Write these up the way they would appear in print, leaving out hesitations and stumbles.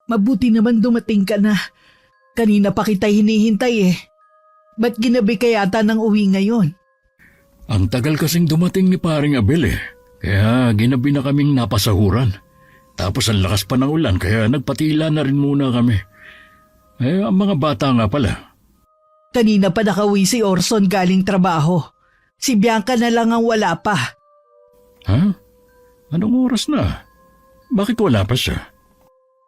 Mabuti naman dumating ka na. Kanina pa kita hinihintay eh. Ba't ginabi ka yata ng uwi ngayon? Ang tagal kasing dumating ni paring Abel eh. Kaya ginabi na kaming napasahuran. Tapos ang lakas pa ng ulan kaya nagpatila na rin muna kami. Ang mga bata nga pala. Kanina pa nakauwi si Orson galing trabaho. Si Bianca na lang ang wala pa. Ha? Anong oras na? Bakit wala pa siya?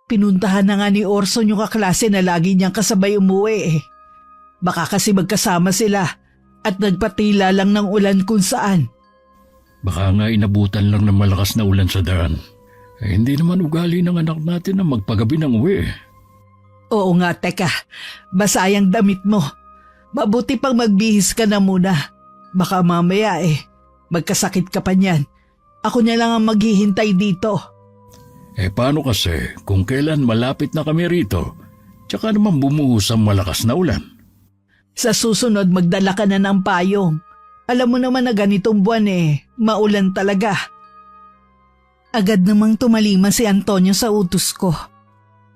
Pinuntahan na nga ni Orson yung kaklase na lagi niyang kasabay umuwi eh. Baka kasi magkasama sila at nagpatila lang ng ulan kung saan. Baka nga inabutan lang ng malakas na ulan sa daan. Hindi naman ugali ng anak natin na magpagabi ng uwi. Oo nga, teka. Basayang damit mo. Mabuti pang magbihis ka na muna. Baka mamaya magkasakit ka pa niyan. Ako na lang ang maghihintay dito. Paano kasi kung kailan malapit na kami rito, tsaka naman bumuhos ang malakas na ulan? Sa susunod magdala ka na ng payong. Alam mo naman na ganitong buwan maulan talaga. Agad namang tumalima si Antonio sa utos ko.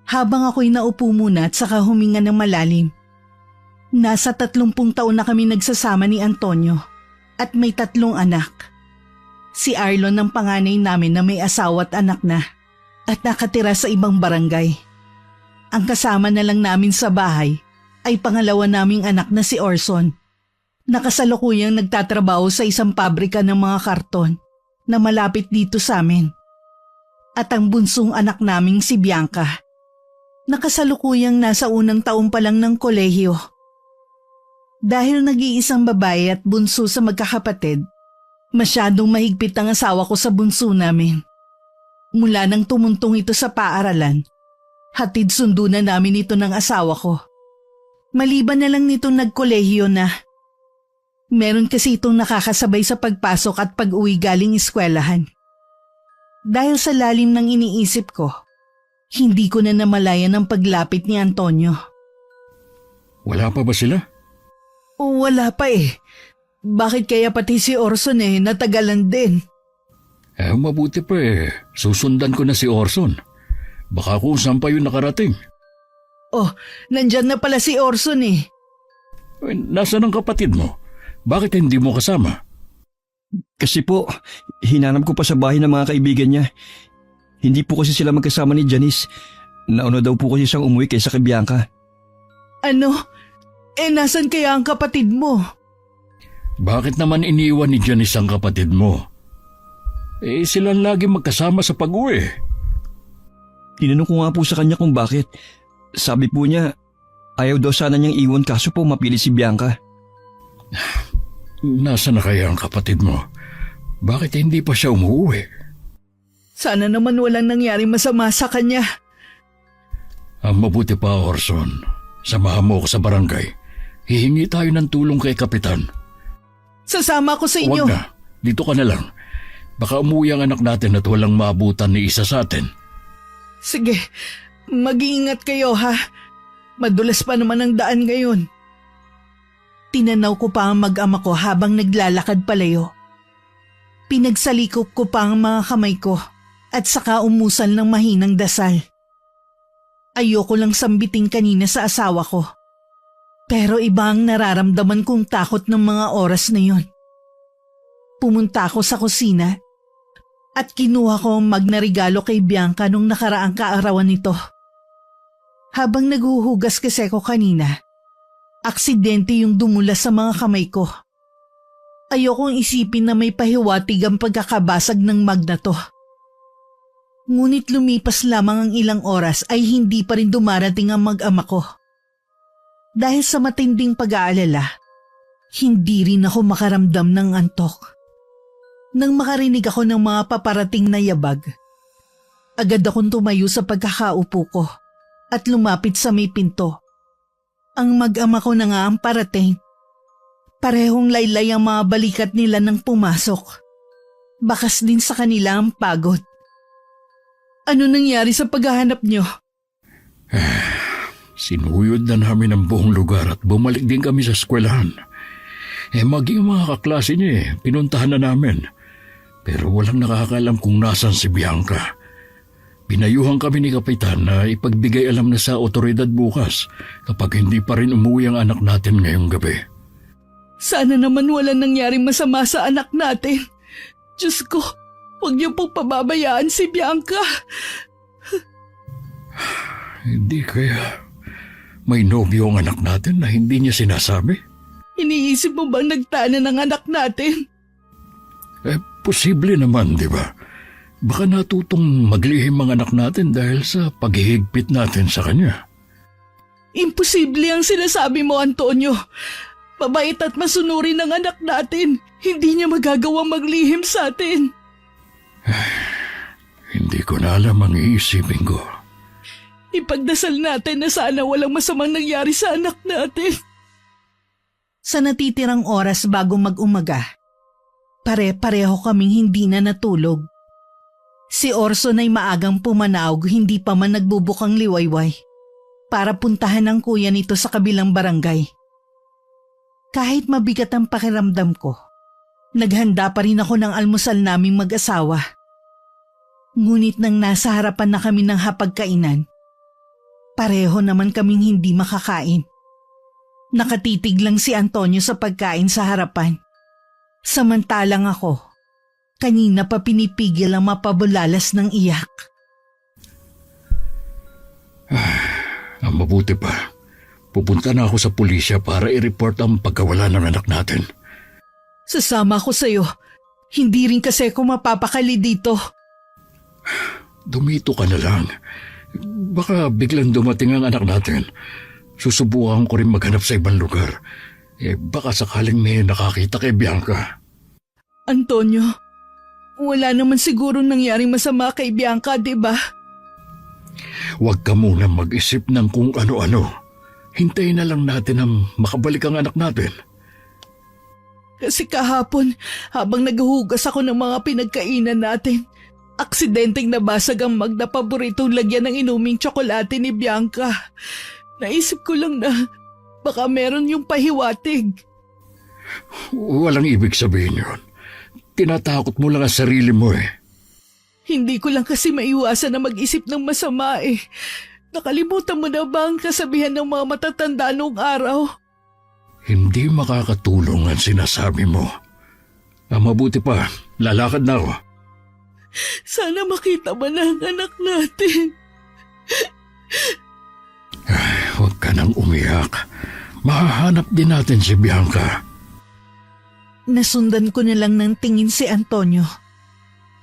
Habang ako'y naupo muna at saka huminga ng malalim. Nasa 30 taon na kami nagsasama ni Antonio at may 3 anak. Si Arlon ang panganay namin na may asawa at anak na at nakatira sa ibang barangay. Ang kasama na lang namin sa bahay ay pangalawa naming anak na si Orson. Nakasalukuyang nagtatrabaho sa isang pabrika ng mga karton na malapit dito sa amin. At ang bunsong anak naming si Bianca. Nakasalukuyang nasa unang taon pa lang ng kolehiyo. Dahil nag-iisang babae at bunso sa magkakapatid, masyadong mahigpit ang asawa ko sa bunso namin. Mula nang tumuntong ito sa paaralan, hatid sundo na namin ito ng asawa ko. Maliban na lang nitong nagkolehiyo na. Meron kasi itong nakakasabay sa pagpasok at pag-uwi galing eskwelahan. Dahil sa lalim ng iniisip ko, hindi ko na namalayan ang paglapit ni Antonio. Wala pa ba sila? Wala pa Bakit kaya pati si Orson natagalan din? Mabuti pa susundan ko na si Orson. Baka kung saan pa yun nakarating. Nandyan na pala si Orson Nasaan ang kapatid mo? Bakit hindi mo kasama? Kasi po, hinanap ko pa sa bahay ng mga kaibigan niya. Hindi po kasi sila magkasama ni Janice. Nauna daw po kasi siyang umuwi kaysa kay Bianca. Ano? Nasan kaya ang kapatid mo? Bakit naman iniwan ni Janice ang kapatid mo? Sila lagi magkasama sa pag-uwi. Tinanong ko nga po sa kanya kung bakit. Sabi po niya, ayaw daw sana niyang iwan kaso po mapili si Bianca. Nasaan na kaya ang kapatid mo? Bakit hindi pa siya umuwi? Sana naman walang nangyari masama sa kanya. Ang mabuti pa, Orson. Samahan mo ako sa barangay. Hihingi tayo ng tulong kay Kapitan. Sasama ko sa inyo. Huwag na. Dito ka na lang. Baka umuwi ang anak natin at walang maabutan ni isa sa atin. Sige, mag-iingat kayo ha. Madulas pa naman ang daan ngayon. Tinanaw ko pa ang mag-ama ko habang naglalakad palayo. Pinagsalikop ko pa ang mga kamay ko at saka umusal ng mahinang dasal. Ayoko lang sambitin kanina sa asawa ko. Pero iba ang nararamdaman kong takot ng mga oras na yon. Pumunta ako sa kusina at kinuha ko ang magnaregalo kay Bianca nung nakaraang kaarawan nito. Habang naghuhugas kasi ko kanina, aksidente yung dumulas sa mga kamay ko. Ayokong isipin na may pahiwatig ang pagkakabasag ng mag na to. Ngunit lumipas lamang ang ilang oras ay hindi pa rin dumarating ang mag-ama ko. Dahil sa matinding pag-aalala, hindi rin ako makaramdam ng antok. Nang makarinig ako ng mga paparating na yabag, agad akong tumayo sa pagkakaupo ko at lumapit sa may pinto. Ang mag-ama ko na nga ang parating. Parehong laylay ang mga balikat nila nang pumasok. Bakas din sa kanila ang pagod. Ano nangyari sa paghahanap niyo? Sinuyod na namin ang buong lugar at bumalik din kami sa eskwelahan. Maging mga kaklase niya pinuntahan na namin. Pero walang nakakaalam kung nasan si Bianca. Pinayuhan kami ni Kapitan na ipagbigay alam na sa otoridad bukas kapag hindi pa rin umuwi ang anak natin ngayong gabi. Sana naman wala nangyaring masama sa anak natin. Diyos ko, huwag niyo pong pababayaan si Bianca. Hindi kaya may nobyo ang anak natin na hindi niya sinasabi? Iniisip mo bang nagtana ng anak natin? Posible naman, di ba? Baka natutong maglihim ang anak natin dahil sa paghihigpit natin sa kanya. Imposible ang sinasabi mo, Antonio. Mabait at masunurin ang anak natin. Hindi niya magagawang maglihim sa atin. Hindi ko na alam ang iisipin ko. Ipagdasal natin na sana walang masamang nangyari sa anak natin. Sa natitirang oras bago mag-umaga, pare-pareho kaming hindi na natulog. Si Orson ay maagang pumanawag, hindi pa man nagbubukang liwayway, para puntahan ang kuya nito sa kabilang barangay. Kahit mabigat ang pakiramdam ko, naghanda pa rin ako ng almusal naming mag-asawa. Ngunit nang nasa harapan na kami ng hapagkainan, pareho naman kaming hindi makakain. Nakatitig lang si Antonio sa pagkain sa harapan. Samantalang ako, kanina pa pinipigil ang mapabulalas ng iyak. Ang mabuti pa, pupunta na ako sa pulisya para i-report ang pagkawala ng anak natin. Sasama ko sa'yo. Hindi rin kasi ako mapapakali dito. Dumito ka na lang. Baka biglang dumating ang anak natin. Susubukan ko rin maghanap sa ibang lugar. Baka sakaling may nakakita kay Bianca. Antonio, wala naman siguro nangyaring masama kay Bianca, di ba? Huwag ka muna mag-isip ng kung ano-ano. Hintayin na lang natin ang makabalik ang anak natin. Kasi kahapon, habang naghuhugas ako ng mga pinagkainan natin, aksidenteng nabasag ang magna paboritong lagyan ng inuming tsokolate ni Bianca. Naisip ko lang na baka meron yung pahiwatig. Walang ibig sabihin yun. Tinatakot mo lang ang sarili mo eh. Hindi ko lang kasi maiwasan na mag-isip ng masama eh. Nakalimutan mo na ba ang kasabihan ng mga matatanda noong araw? Hindi makakatulong ang sinasabi mo. Mabuti pa, lalakad na ako. Sana makita mo na ang anak natin. Huwag ka nang umiyak. Mahahanap din natin si Bianca. Nasundan ko na lang ng tingin si Antonio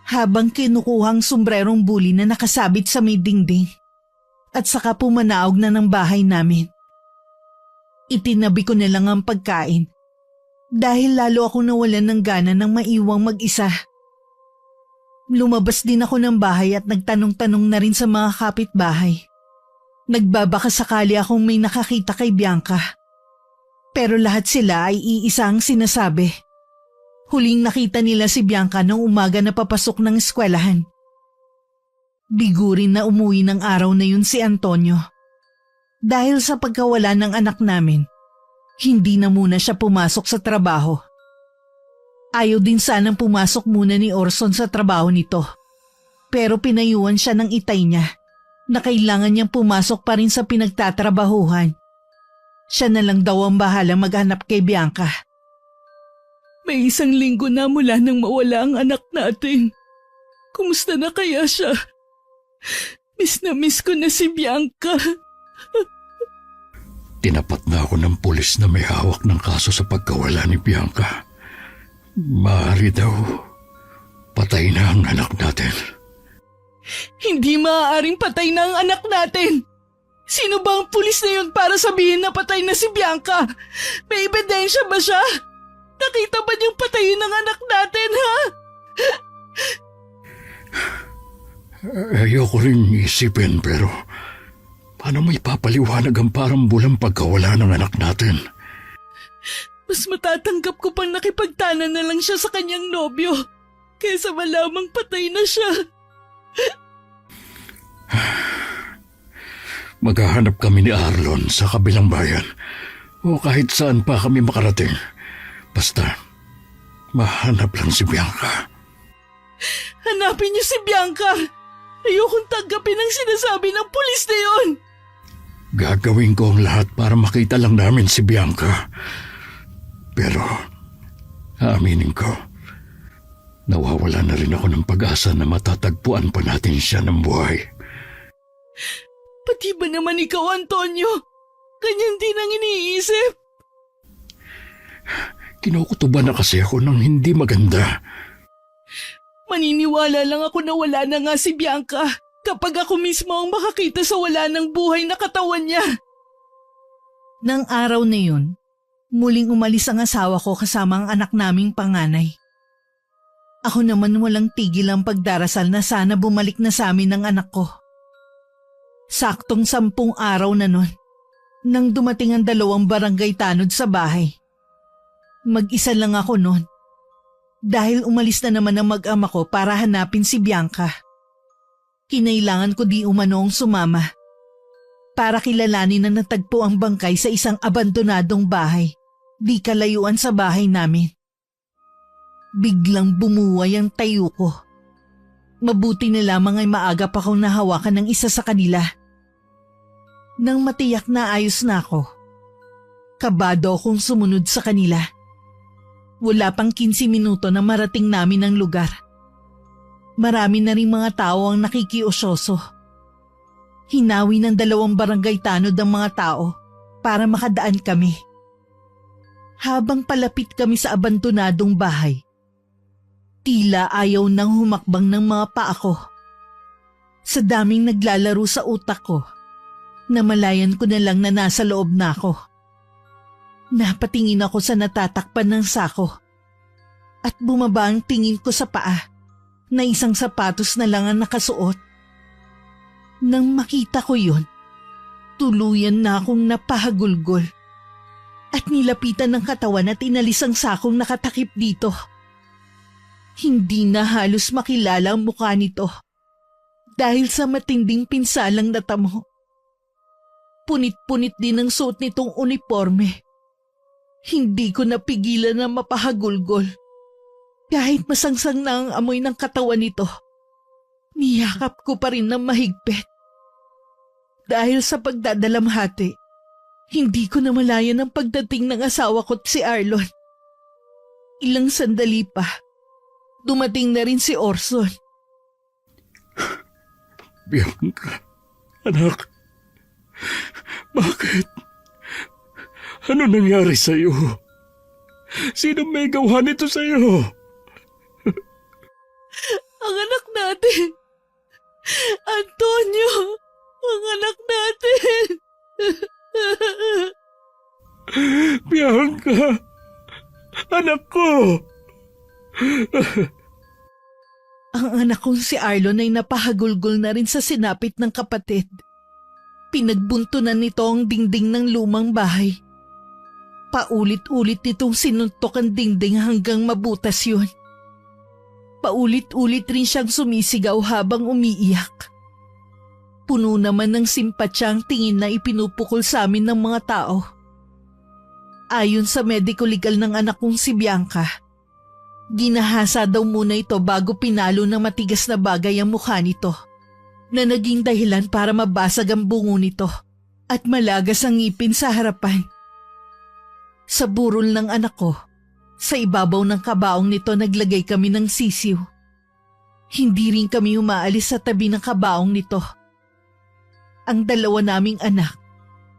habang kinukuhang sombrerong buli na nakasabit sa may dingding at saka pumanaog na ng bahay namin. Itinabi ko na lang ang pagkain dahil lalo ako nawalan ng gana ng maiwang mag-isa. Lumabas din ako ng bahay at nagtanong-tanong na rin sa mga kapitbahay. Nagbabaka sakali akong may nakakita kay Bianca. Pero lahat sila ay iisa ang sinasabi. Huling nakita nila si Bianca nung umaga na papasok ng eskwelahan. Bigurin na umuwi ng araw na yun si Antonio. Dahil sa pagkawala ng anak namin, hindi na muna siya pumasok sa trabaho. Ayaw din sanang pumasok muna ni Orson sa trabaho nito. Pero pinayuhan siya ng itay niya na kailangan niyang pumasok pa rin sa pinagtatrabahuhan. Siya na lang daw ang bahala maghanap kay Bianca. May 1 linggo na mula nang mawala ang anak natin. Kumusta na kaya siya? Miss ko na si Bianca. Tinapat na ako ng pulis na may hawak ng kaso sa pagkawala ni Bianca. Maaari daw, patay na ang anak natin. Hindi maaaring patay na ang anak natin. Sino ba ang pulis na yun para sabihin na patay na si Bianca? May ebidensya ba siya? Nakita ba niyang patayin ng anak natin, ha? Ayoko rin isipin pero paano may papaliwanag ang parang bulang pagkawala ng anak natin? Mas matatanggap ko pang nakipagtana na lang siya sa kanyang nobyo kaysa malamang patay na siya. Maghahanap kami ni Arlon sa kabilang bayan o kahit saan pa kami makarating. Basta, mahanap lang si Bianca. Hanapin niyo si Bianca. Ayokong tanggapin ang sinasabi ng pulis na yon. Gagawin ko ang lahat para makita lang namin si Bianca. Pero, aaminin ko, nawawala na rin ako ng pag-asa na matatagpuan pa natin siya ng buhay. Pati ba naman ikaw, Antonio? Ganyan din ang iniisip. Kinukutuban na kasi ako ng hindi maganda. Maniniwala lang ako na wala na nga si Bianca kapag ako mismo ang makakita sa wala ng buhay na katawan niya. Nang araw na yun, muling umalis ang asawa ko kasama ang anak naming panganay. Ako naman walang tigil ang pagdarasal na sana bumalik na sa amin ang anak ko. Saktong 10 araw na nun, nang dumating ang 2 barangay tanod sa bahay. Mag-isa lang ako nun. Dahil umalis na naman ang mag-ama ko para hanapin si Bianca. Kinailangan ko di umano ang sumama para kilalanin na natagpo ang bangkay sa isang abandonadong bahay, di kalayuan sa bahay namin. Biglang bumuway ang tayo ko. Mabuti na lamang ay maaga pa akong nahawakan ng isa sa kanila. Nang matiyak na ayos na ako, kabado akong sumunod sa kanila. Wala pang 15 minuto na marating namin ang lugar. Marami na rin mga tao ang nakikiusyoso. Hinawi ng 2 barangay tanod ang mga tao para makadaan kami. Habang palapit kami sa abandonadong bahay, tila ayaw nang humakbang ng mga paa ko. Sa daming naglalaro sa utak ko, namalayan ko na lang na nasa loob na ako. Napatingin ako sa natatakpan ng sako at bumaba ang tingin ko sa paa na isang sapatos na lang ang nakasuot. Nang makita ko yun, tuluyan na akong napahagulgol at nilapitan ng katawan at inalis ang sakong nakatakip dito. Hindi na halos makilala ang mukha nito dahil sa matinding pinsalang natamo. Punit-punit din ang suot nitong uniforme. Hindi ko napigilan na mapahagulgol. Kahit masangsang na ang amoy ng katawan nito, niyakap ko pa rin ng mahigpit. Dahil sa pagdadalamhati, hindi ko namalayan ang pagdating ng asawa ko't si Arlon. Ilang sandali pa, dumating na rin si Orson. Bianca, anak, bakit? Ano nangyari sa'yo? Sino may gawa nito sa'yo? Ang anak natin! Antonio! Ang anak natin! Bianca! Anak ko! Ang anak kong si Arlon ay napahagulgol na rin sa sinapit ng kapatid. Pinagbuntunan nito ang dingding ng lumang bahay. Paulit-ulit nitong sinuntok ang dingding hanggang mabutas yun. Paulit-ulit rin siyang sumisigaw habang umiiyak. Puno naman ng simpatsya ang tingin na ipinupukol sa amin ng mga tao. Ayon sa medico legal ng anak kong si Bianca, ginahasa daw muna ito bago pinalo ng matigas na bagay ang mukha nito, na naging dahilan para mabasag ang bungo nito at malagas ang ngipin sa harapan. Sa burol ng anak ko, sa ibabaw ng kabaong nito naglagay kami ng sisiw. Hindi rin kami umaalis sa tabi ng kabaong nito. Ang 2 naming anak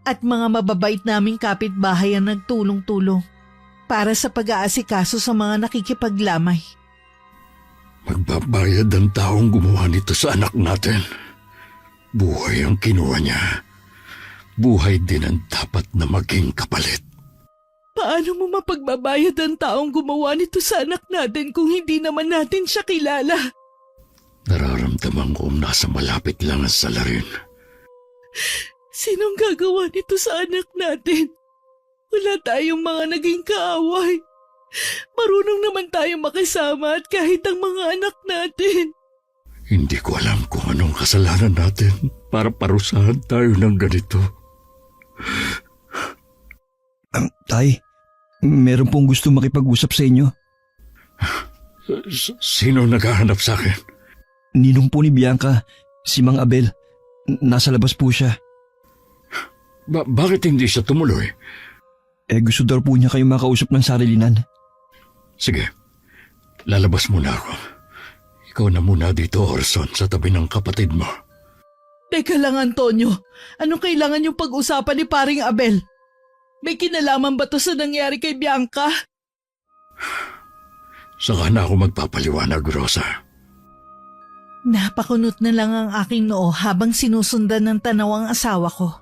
at mga mababait naming kapitbahay ang nagtulong-tulong para sa pag-aasikaso sa mga nakikipaglamay. Magbabayad ang taong gumawa nito sa anak natin. Buhay ang kinuha niya. Buhay din ang dapat na maging kapalit. Paano mo mapagbabayad ang taong gumawa nito sa anak natin kung hindi naman natin siya kilala? Nararamdaman kong nasa malapit lang ang salarin. Sinong gagawa nito sa anak natin? Wala tayong mga naging kaaway. Marunong naman tayo makisama at kahit ang mga anak natin. Hindi ko alam kung anong kasalanan natin para parusahan tayo ng ganito. Tay, meron pong gusto makipag-usap sa inyo. Sino naghahanap sa akin? Ninong po ni Bianca, Si Mang Abel, nasa labas po siya. Bakit hindi siya tumuloy? Gusto daw po niya kayo makausap ng sarilinan. Sige, lalabas muna ako. Ikaw na muna dito, Orson, sa tabi ng kapatid mo. Teka lang, Antonio. Anong kailangan yung pag-usapan ni paring Abel? May kinalaman ba to sa nangyari kay Bianca? Saka na ako magpapaliwanag, Rosa. Napakunot na lang ang aking noo habang sinusundan ng tanaw ang asawa ko.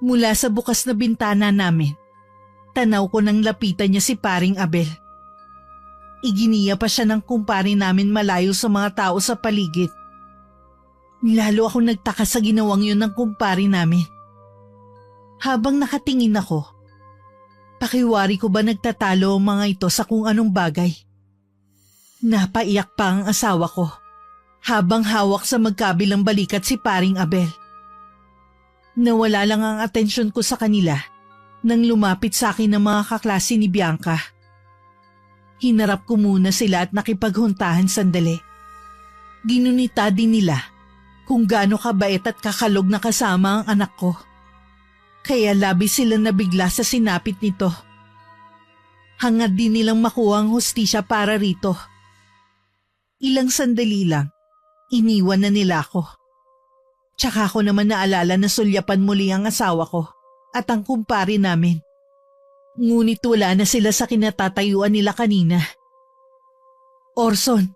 Mula sa bukas na bintana namin, tanaw ko nang lapitan niya si paring Abel. Iginiya pa siya ng kumpare namin malayo sa mga tao sa paligid. Lalo ako nagtaka sa ginawang yun ng kumpare namin. Habang nakatingin ako, pakiwari ko ba nagtatalo ang mga ito sa kung anong bagay? Napaiyak pa ang asawa ko habang hawak sa magkabilang balikat si paring Abel. Nawala lang ang atensyon ko sa kanila nang lumapit sa akin ang mga kaklase ni Bianca. Hinarap ko muna sila at nakipaghuntahan sandali. Ginunita din nila kung gaano kabait at kakalog na kasama ang anak ko. Kaya labis sila nabigla sa sinapit nito. Hangad din nilang makuha ang hustisya para rito. Ilang sandali lang, iniwan na nila ako. Tsaka ako naman naalala na sulyapan muli ang asawa ko at ang kumpare namin. Ngunit wala na sila sa kinatatayuan nila kanina. Orson,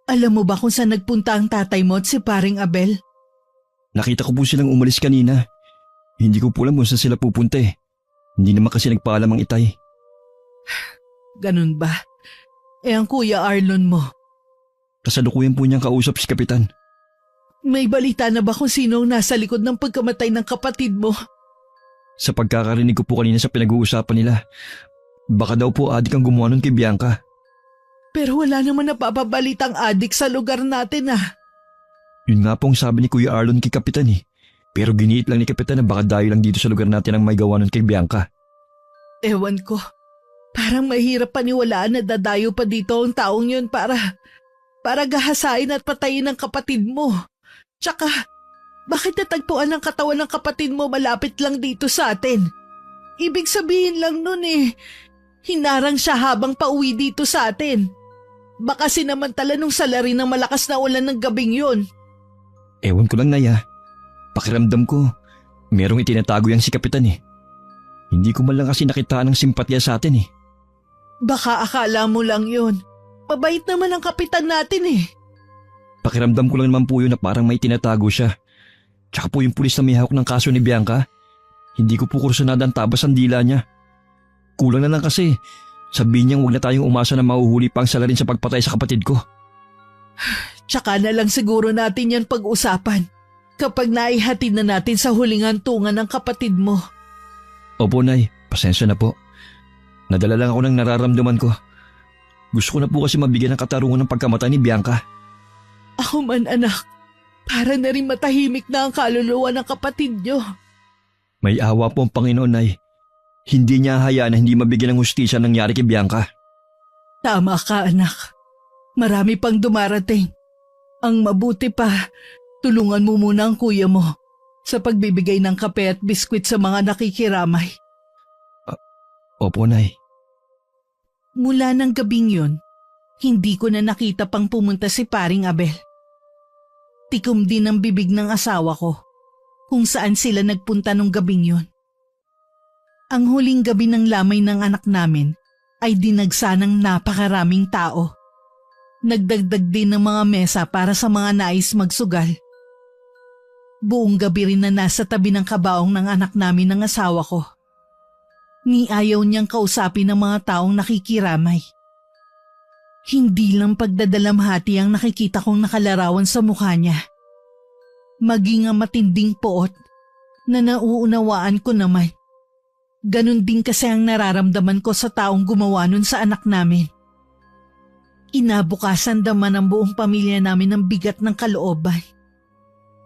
alam mo ba kung saan nagpunta ang tatay mo at si paring Abel? Nakita ko po silang umalis kanina. Hindi ko po alam kung saan sila pupunta eh. Hindi naman kasi nagpaalam ang itay. Ganun ba? Ang kuya Arlon mo, Kasalukuyan po niyang kausap si Kapitan. may balita na ba kung sino ang nasa likod ng pagkamatay ng kapatid mo? Sa pagkakarinig ko po kanina sa pinag-uusapan nila, baka daw po adik ang gumawa nun kay Bianca. Pero wala naman napapabalitang adik sa lugar natin ah. Yun nga pong sabi ni Kuya Arlon kay Kapitan eh. Pero giniit lang ni Kapitan na baka dayo lang dito sa lugar natin ang may gawa nun kay Bianca. Ewan ko. Parang mahirap paniwalaan na dadayo pa dito ang taong yun para gahasain at patayin ang kapatid mo. Tsaka, bakit natagpuan ang katawan ng kapatid mo malapit lang dito sa atin? Ibig sabihin lang nun eh, hinarang siya habang pauwi dito sa atin. Baka sinamantala nung salarin ng malakas na ulan ng gabing yun. Ewan ko lang, Naya. Pakiramdam ko, merong itinatago yang si Kapitan eh. Hindi ko man lang kasi nakitaan ng simpatya sa atin eh. Baka akala mo lang yun. Mabait naman ang kapitan natin eh. Pakiramdam ko lang naman po yun na parang may tinatago siya. Tsaka po yung pulis na may hawak ng kaso ni Bianca, hindi ko po kursunada ang tabas ang dila niya. Kulang na lang kasi, sabihin niyang huwag na tayong umasa na mahuhuli pa ang salarin sa pagpatay sa kapatid ko. Tsaka na lang siguro natin yan pag-usapan kapag naihatid na natin sa huling hantungan ng kapatid mo. Opo, Nay. Pasensya na po. Nadala lang ako ng nararamdaman ko. Gusto ko na po kasi mabigyan ng katarungan ng pagkamatay ni Bianca. Ako man anak, para na rin matahimik na ang kaluluwa ng kapatid niyo. May awa po ang Panginoon, Nay. Hindi niya hayaan na hindi mabigyan ng hustisya ang nangyari kay Bianca. Tama ka anak. Marami pang dumarating. Ang mabuti pa, tulungan mo muna ang kuya mo sa pagbibigay ng kape at biskwit sa mga nakikiramay. Opo, Nay. Mula ng gabing yun, hindi ko na nakita pang pumunta si paring Abel. Tikom din ang bibig ng asawa ko kung saan sila nagpunta nung gabing yun. Ang huling gabi ng lamay ng anak namin ay dinagsa ng napakaraming tao. Nagdagdag din ng mga mesa para sa mga nais magsugal. Buong gabi rin na nasa tabi ng kabaong ng anak namin ng asawa ko. Ni ayaw niyang kausapin ng mga taong nakikiramay. Hindi lang pagdadalamhati ang nakikita kong nakalarawan sa mukha niya. Maging ang matinding poot na nauunawaan ko naman. Ganon din kasi ang nararamdaman ko sa taong gumawa nun sa anak namin. Inabukasan naman ang buong pamilya namin ng bigat ng kalooban.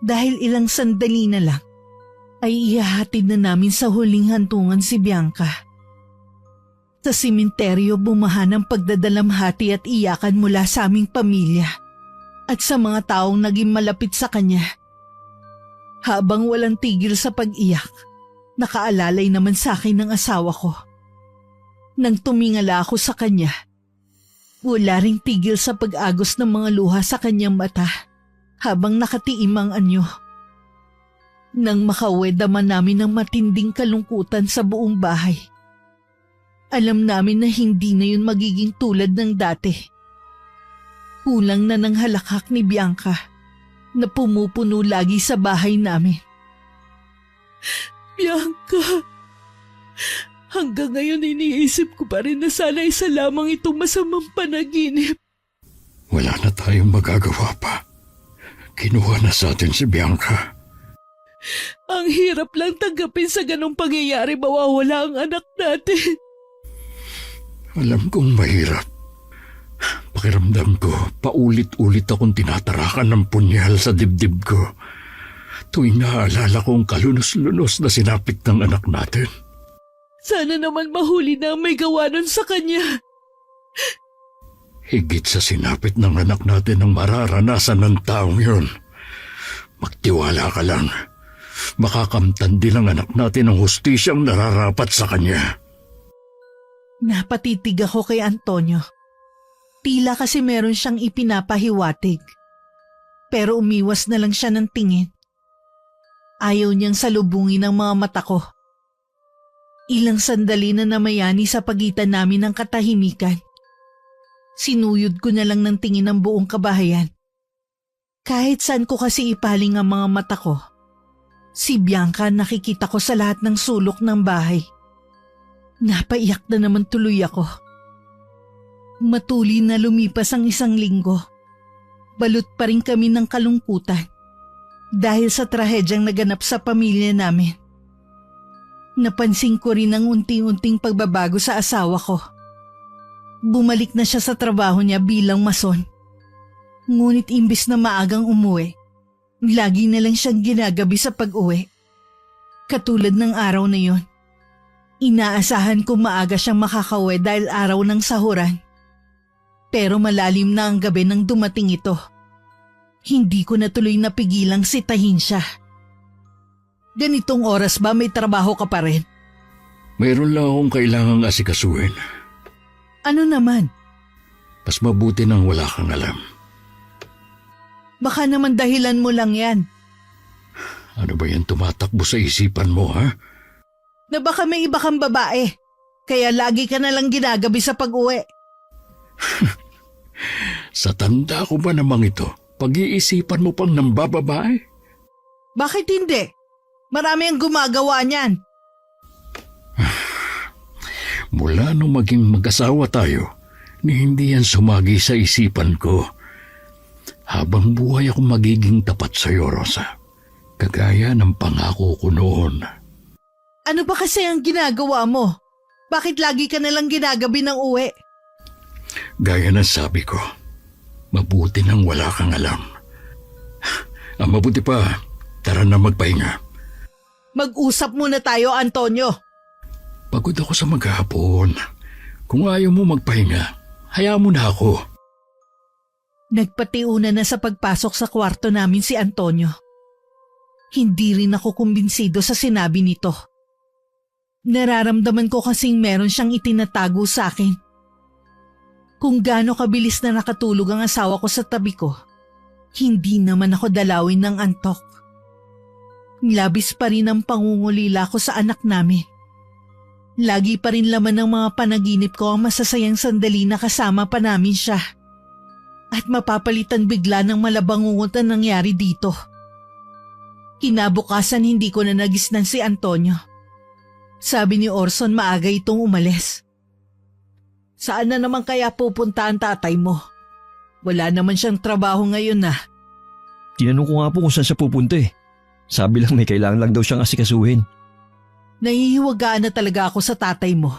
Dahil ilang sandali na lang, ay ihahatid na namin sa huling hantungan si Bianca. Sa simenteryo bumahan ang pagdadalamhati at iyakan mula sa aming pamilya. at sa mga taong naging malapit sa kanya. Habang walang tigil sa pag-iyak, nakaalalay naman sa akin ng asawa ko. Nang tumingala ako sa kanya, wala ring tigil sa pag-agos ng mga luha sa kanyang mata habang nakatiim ang anyo. Nang makauwi naman namin ng matinding kalungkutan sa buong bahay. Alam namin na hindi na yun magiging tulad ng dati. Kulang na ng halakhak ni Bianca na pumupuno lagi sa bahay namin. Bianca, hanggang ngayon iniisip ko pa rin na sana isa lamang itong masamang panaginip. Wala na tayong magagawa pa. Kinuha na sa atin si Bianca. Ang hirap lang tanggapin sa ganong pangyayari, mawawala ang anak natin. Alam kong mahirap. Pakiramdam ko, paulit-ulit akong tinatarakan ng punyal sa dibdib ko. Tuwing naaalala kong kalunos-lunos na sinapit ng anak natin. Sana naman mahuli na ang may gawa nun sa kanya. Higit sa sinapit ng anak natin ang mararanasan ng taong yun. Magtiwala ka lang. Makakamtan din ang anak natin ang hustisyang nararapat sa kanya. Napatitig ako kay Antonio. Tila kasi meron siyang ipinapahiwatig. Pero umiwas na lang siya ng tingin. Ayaw niyang salubungin ang mga mata ko. Ilang sandali na namayani sa pagitan namin ng katahimikan. Sinuyod ko na lang ng tingin ang buong kabahayan. Kahit saan ko kasi ipaling ang mga mata ko, si Bianca nakikita ko sa lahat ng sulok ng bahay. Napaiyak na naman tuloy ako. Matuli na lumipas ang isang linggo. Balot pa rin kami ng kalungkutan dahil sa trahedyang naganap sa pamilya namin. Napansin ko rin ang unti-unting pagbabago sa asawa ko. Bumalik na siya sa trabaho niya bilang mason. Ngunit imbis na maagang umuwi, lagi na lang siyang ginagabi sa pag-uwi. Katulad ng araw na yon. Inaasahan ko maaga siyang makakauwi dahil araw ng sahuran. Pero malalim na ang gabi nang dumating ito. Hindi ko na tuloy napigilang sitahin siya. Ganitong oras ba may trabaho ka pa rin? Mayroon lang akong kailangang asikasuhin. Ano naman? Mas mabuti nang wala kang alam. Baka naman dahilan mo lang yan. Ano ba yan tumatakbo sa isipan mo, ha? Na baka may iba kang babae. Kaya lagi ka na lang ginagabi sa pag-uwi. Sa tanda ko ba namang ito, pag-iisipan mo pang nambababae? Bakit hindi? Marami ang gumagawa niyan. Mula nung maging mag-asawa tayo, ni hindi yan sumagi sa isipan ko. Habang buhay ako magiging tapat sa iyo, Rosa. Kagaya ng pangako ko noon. Ano ba kasi ang ginagawa mo? Bakit lagi ka nalang ginagabi ng uwi? Gaya ng sabi ko, mabuti nang wala kang alam. Ang mabuti pa, tara na magpahinga. Mag-usap muna tayo, Antonio. Pagod ako sa maghapon. Kung ayaw mo magpahinga, hayaan mo na ako. Nagpatiuna na sa pagpasok sa kwarto namin si Antonio. Hindi rin ako kumbinsido sa sinabi nito. Nararamdaman ko kasing meron siyang itinatago sa akin. Kung gaano kabilis na nakatulog ang asawa ko sa tabi ko, hindi naman ako dalawin ng antok. Labis pa rin ang pangungulila ko sa anak namin. Lagi pa rin laman ng mga panaginip ko ang masasayang sandali na kasama pa namin siya. At mapapalitan bigla ng malabangungot na nangyari dito. Kinabukasan hindi ko na nagisnan si Antonio. Sabi ni Orson maaga itong umalis. Saan na naman kaya pupunta ang tatay mo? Wala naman siyang trabaho ngayon na. Tinanong ko nga po kung saan siya pupunta eh. Sabi lang may kailangan lang daw siyang asikasuhin. Nahihiwagaan na talaga ako sa tatay mo.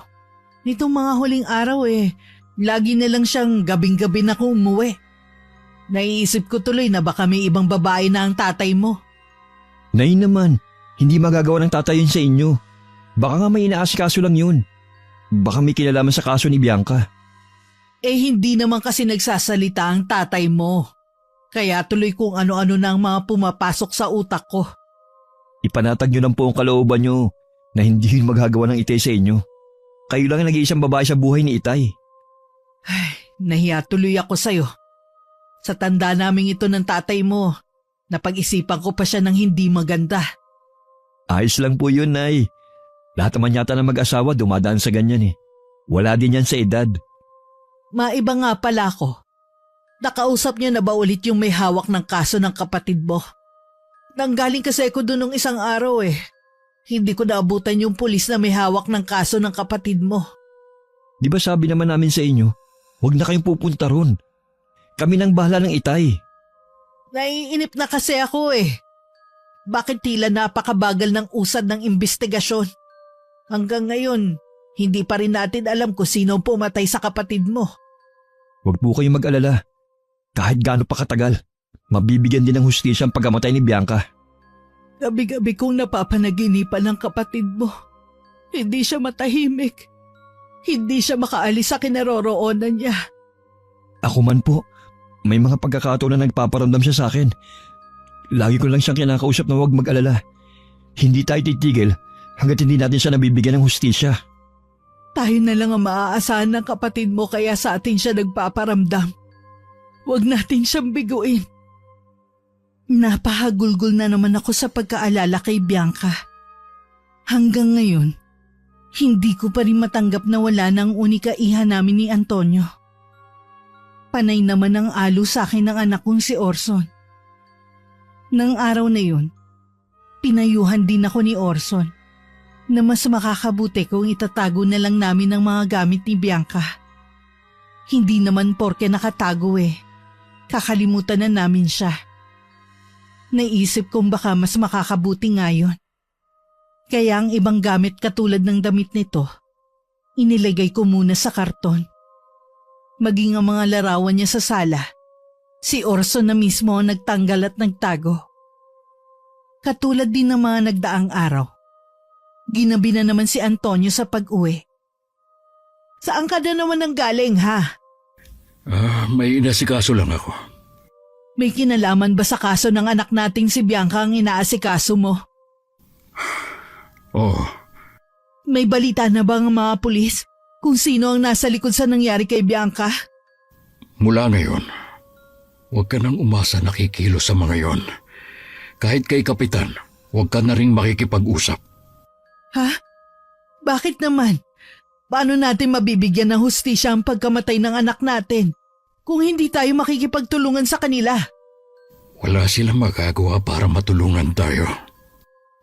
Nitong mga huling araw lagi na lang siyang gabing-gabi na kung umuwi. Naiisip ko tuloy na baka may ibang babae na ang tatay mo. Nay naman, hindi magagawa ng tatay yun sa inyo. Baka nga may inaasikaso lang yun. Baka may kinalaman sa kaso ni Bianca. Hindi naman kasi nagsasalita ang tatay mo. Kaya tuloy kung ano-ano na ang mga pumapasok sa utak ko. Ipanatag nyo lang po ang kalooban nyo na hindi yun magagawa ng Itay sa inyo. Kayo lang ang nag-iisang babae sa buhay ni Itay. Ay, nahiya tuloy ako sa'yo. Sa tanda naming ito ng tatay mo, napag-isipan ko pa siya ng hindi maganda. Ayos lang po yun, Nay. Lahat naman yata ng mag-asawa dumadaan sa ganyan eh. Wala din yan sa edad. Maiba nga pala ako. Nakausap niya na ba ulit yung may hawak ng kaso ng kapatid mo? Nanggaling kasi ako doon nung isang araw eh. Hindi ko naabutan yung pulis na may hawak ng kaso ng kapatid mo. Di ba sabi naman namin sa inyo, huwag na kayong pupunta ron. Kami nang bahala ng Itay. Naiinip na kasi ako eh. Bakit tila napakabagal ng usad ng investigasyon? Hanggang ngayon, hindi pa rin natin alam kung sino ang pumatay sa kapatid mo. Huwag po kayong mag-alala. Kahit gaano pa katagal, mabibigyan din ng hustisya ang pagkamatay ni Bianca. Gabi-gabi kong napapanaginipan ng kapatid mo. Hindi siya matahimik. Hindi siya makaalis sa kinaroroonan niya. Ako man po, may mga pagkakataon na nagpaparamdam siya sa akin. Lagi ko lang siyang kinakausap na huwag mag-alala. Hindi tayo titigil hanggat hindi natin siya nabibigyan ng hustisya. Tayo na lang ang maaasahan ng kapatid mo kaya sa atin siya nagpaparamdam. Huwag natin siyang biguin. Napahagulgol na naman ako sa pagkaalala kay Bianca. Hanggang ngayon, hindi ko pa rin matanggap na wala na ang unika iha namin ni Antonio. Panay naman ang alo sa akin ng anak kong si Orson. Nang araw na yun, pinayuhan din ako ni Orson na mas makakabuti kung itatago na lang namin ang mga gamit ni Bianca. Hindi naman porke nakatago eh. Kakalimutan na namin siya. Naisip kong baka mas makakabuti ngayon. Kaya ang ibang gamit katulad ng damit nito, inilagay ko muna sa karton. Maging ang mga larawan niya sa sala, si Orson na mismo ang nagtanggal at nagtago. Katulad din ng mga nagdaang araw, ginabi na naman si Antonio sa pag-uwi. Saan ka na naman nanggaling ha? May inasikaso lang ako. May kinalaman ba sa kaso ng anak nating si Bianca ang inaasikaso mo? Oo. May balita na ba ang mga pulis kung sino ang nasa likod sa nangyari kay Bianca? Mula ngayon, huwag ka nang umasa na kikilos sa mga yon. Kahit kay Kapitan, huwag ka na rin makikipag-usap. Ha? Bakit naman? Paano natin mabibigyan ng hustisya ang pagkamatay ng anak natin kung hindi tayo makikipagtulungan sa kanila? Wala silang magagawa para matulungan tayo.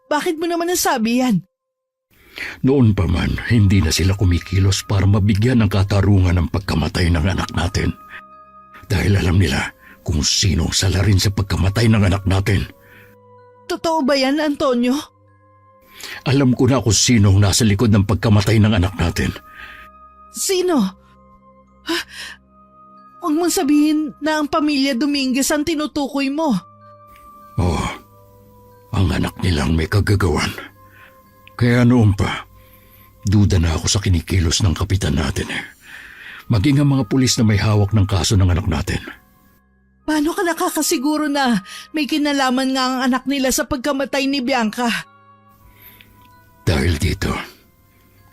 Bakit mo naman nasabi yan? Noon pa man, hindi na sila kumikilos para mabigyan ng katarungan ng pagkamatay ng anak natin. Dahil alam nila kung sinong salarin sa pagkamatay ng anak natin. Totoo ba yan, Antonio? Alam ko na kung sinong nasa likod ng pagkamatay ng anak natin. Sino? Ha? Huwag mong sabihin na ang pamilya Dominguez ang tinutukoy mo. Oo, ang anak nilang may kagagawan. Kaya noon pa, duda na ako sa kinikilos ng kapitan natin eh. Maging ang mga pulis na may hawak ng kaso ng anak natin. Paano ka nakakasiguro na may kinalaman nga ang anak nila sa pagkamatay ni Bianca? Dahil dito,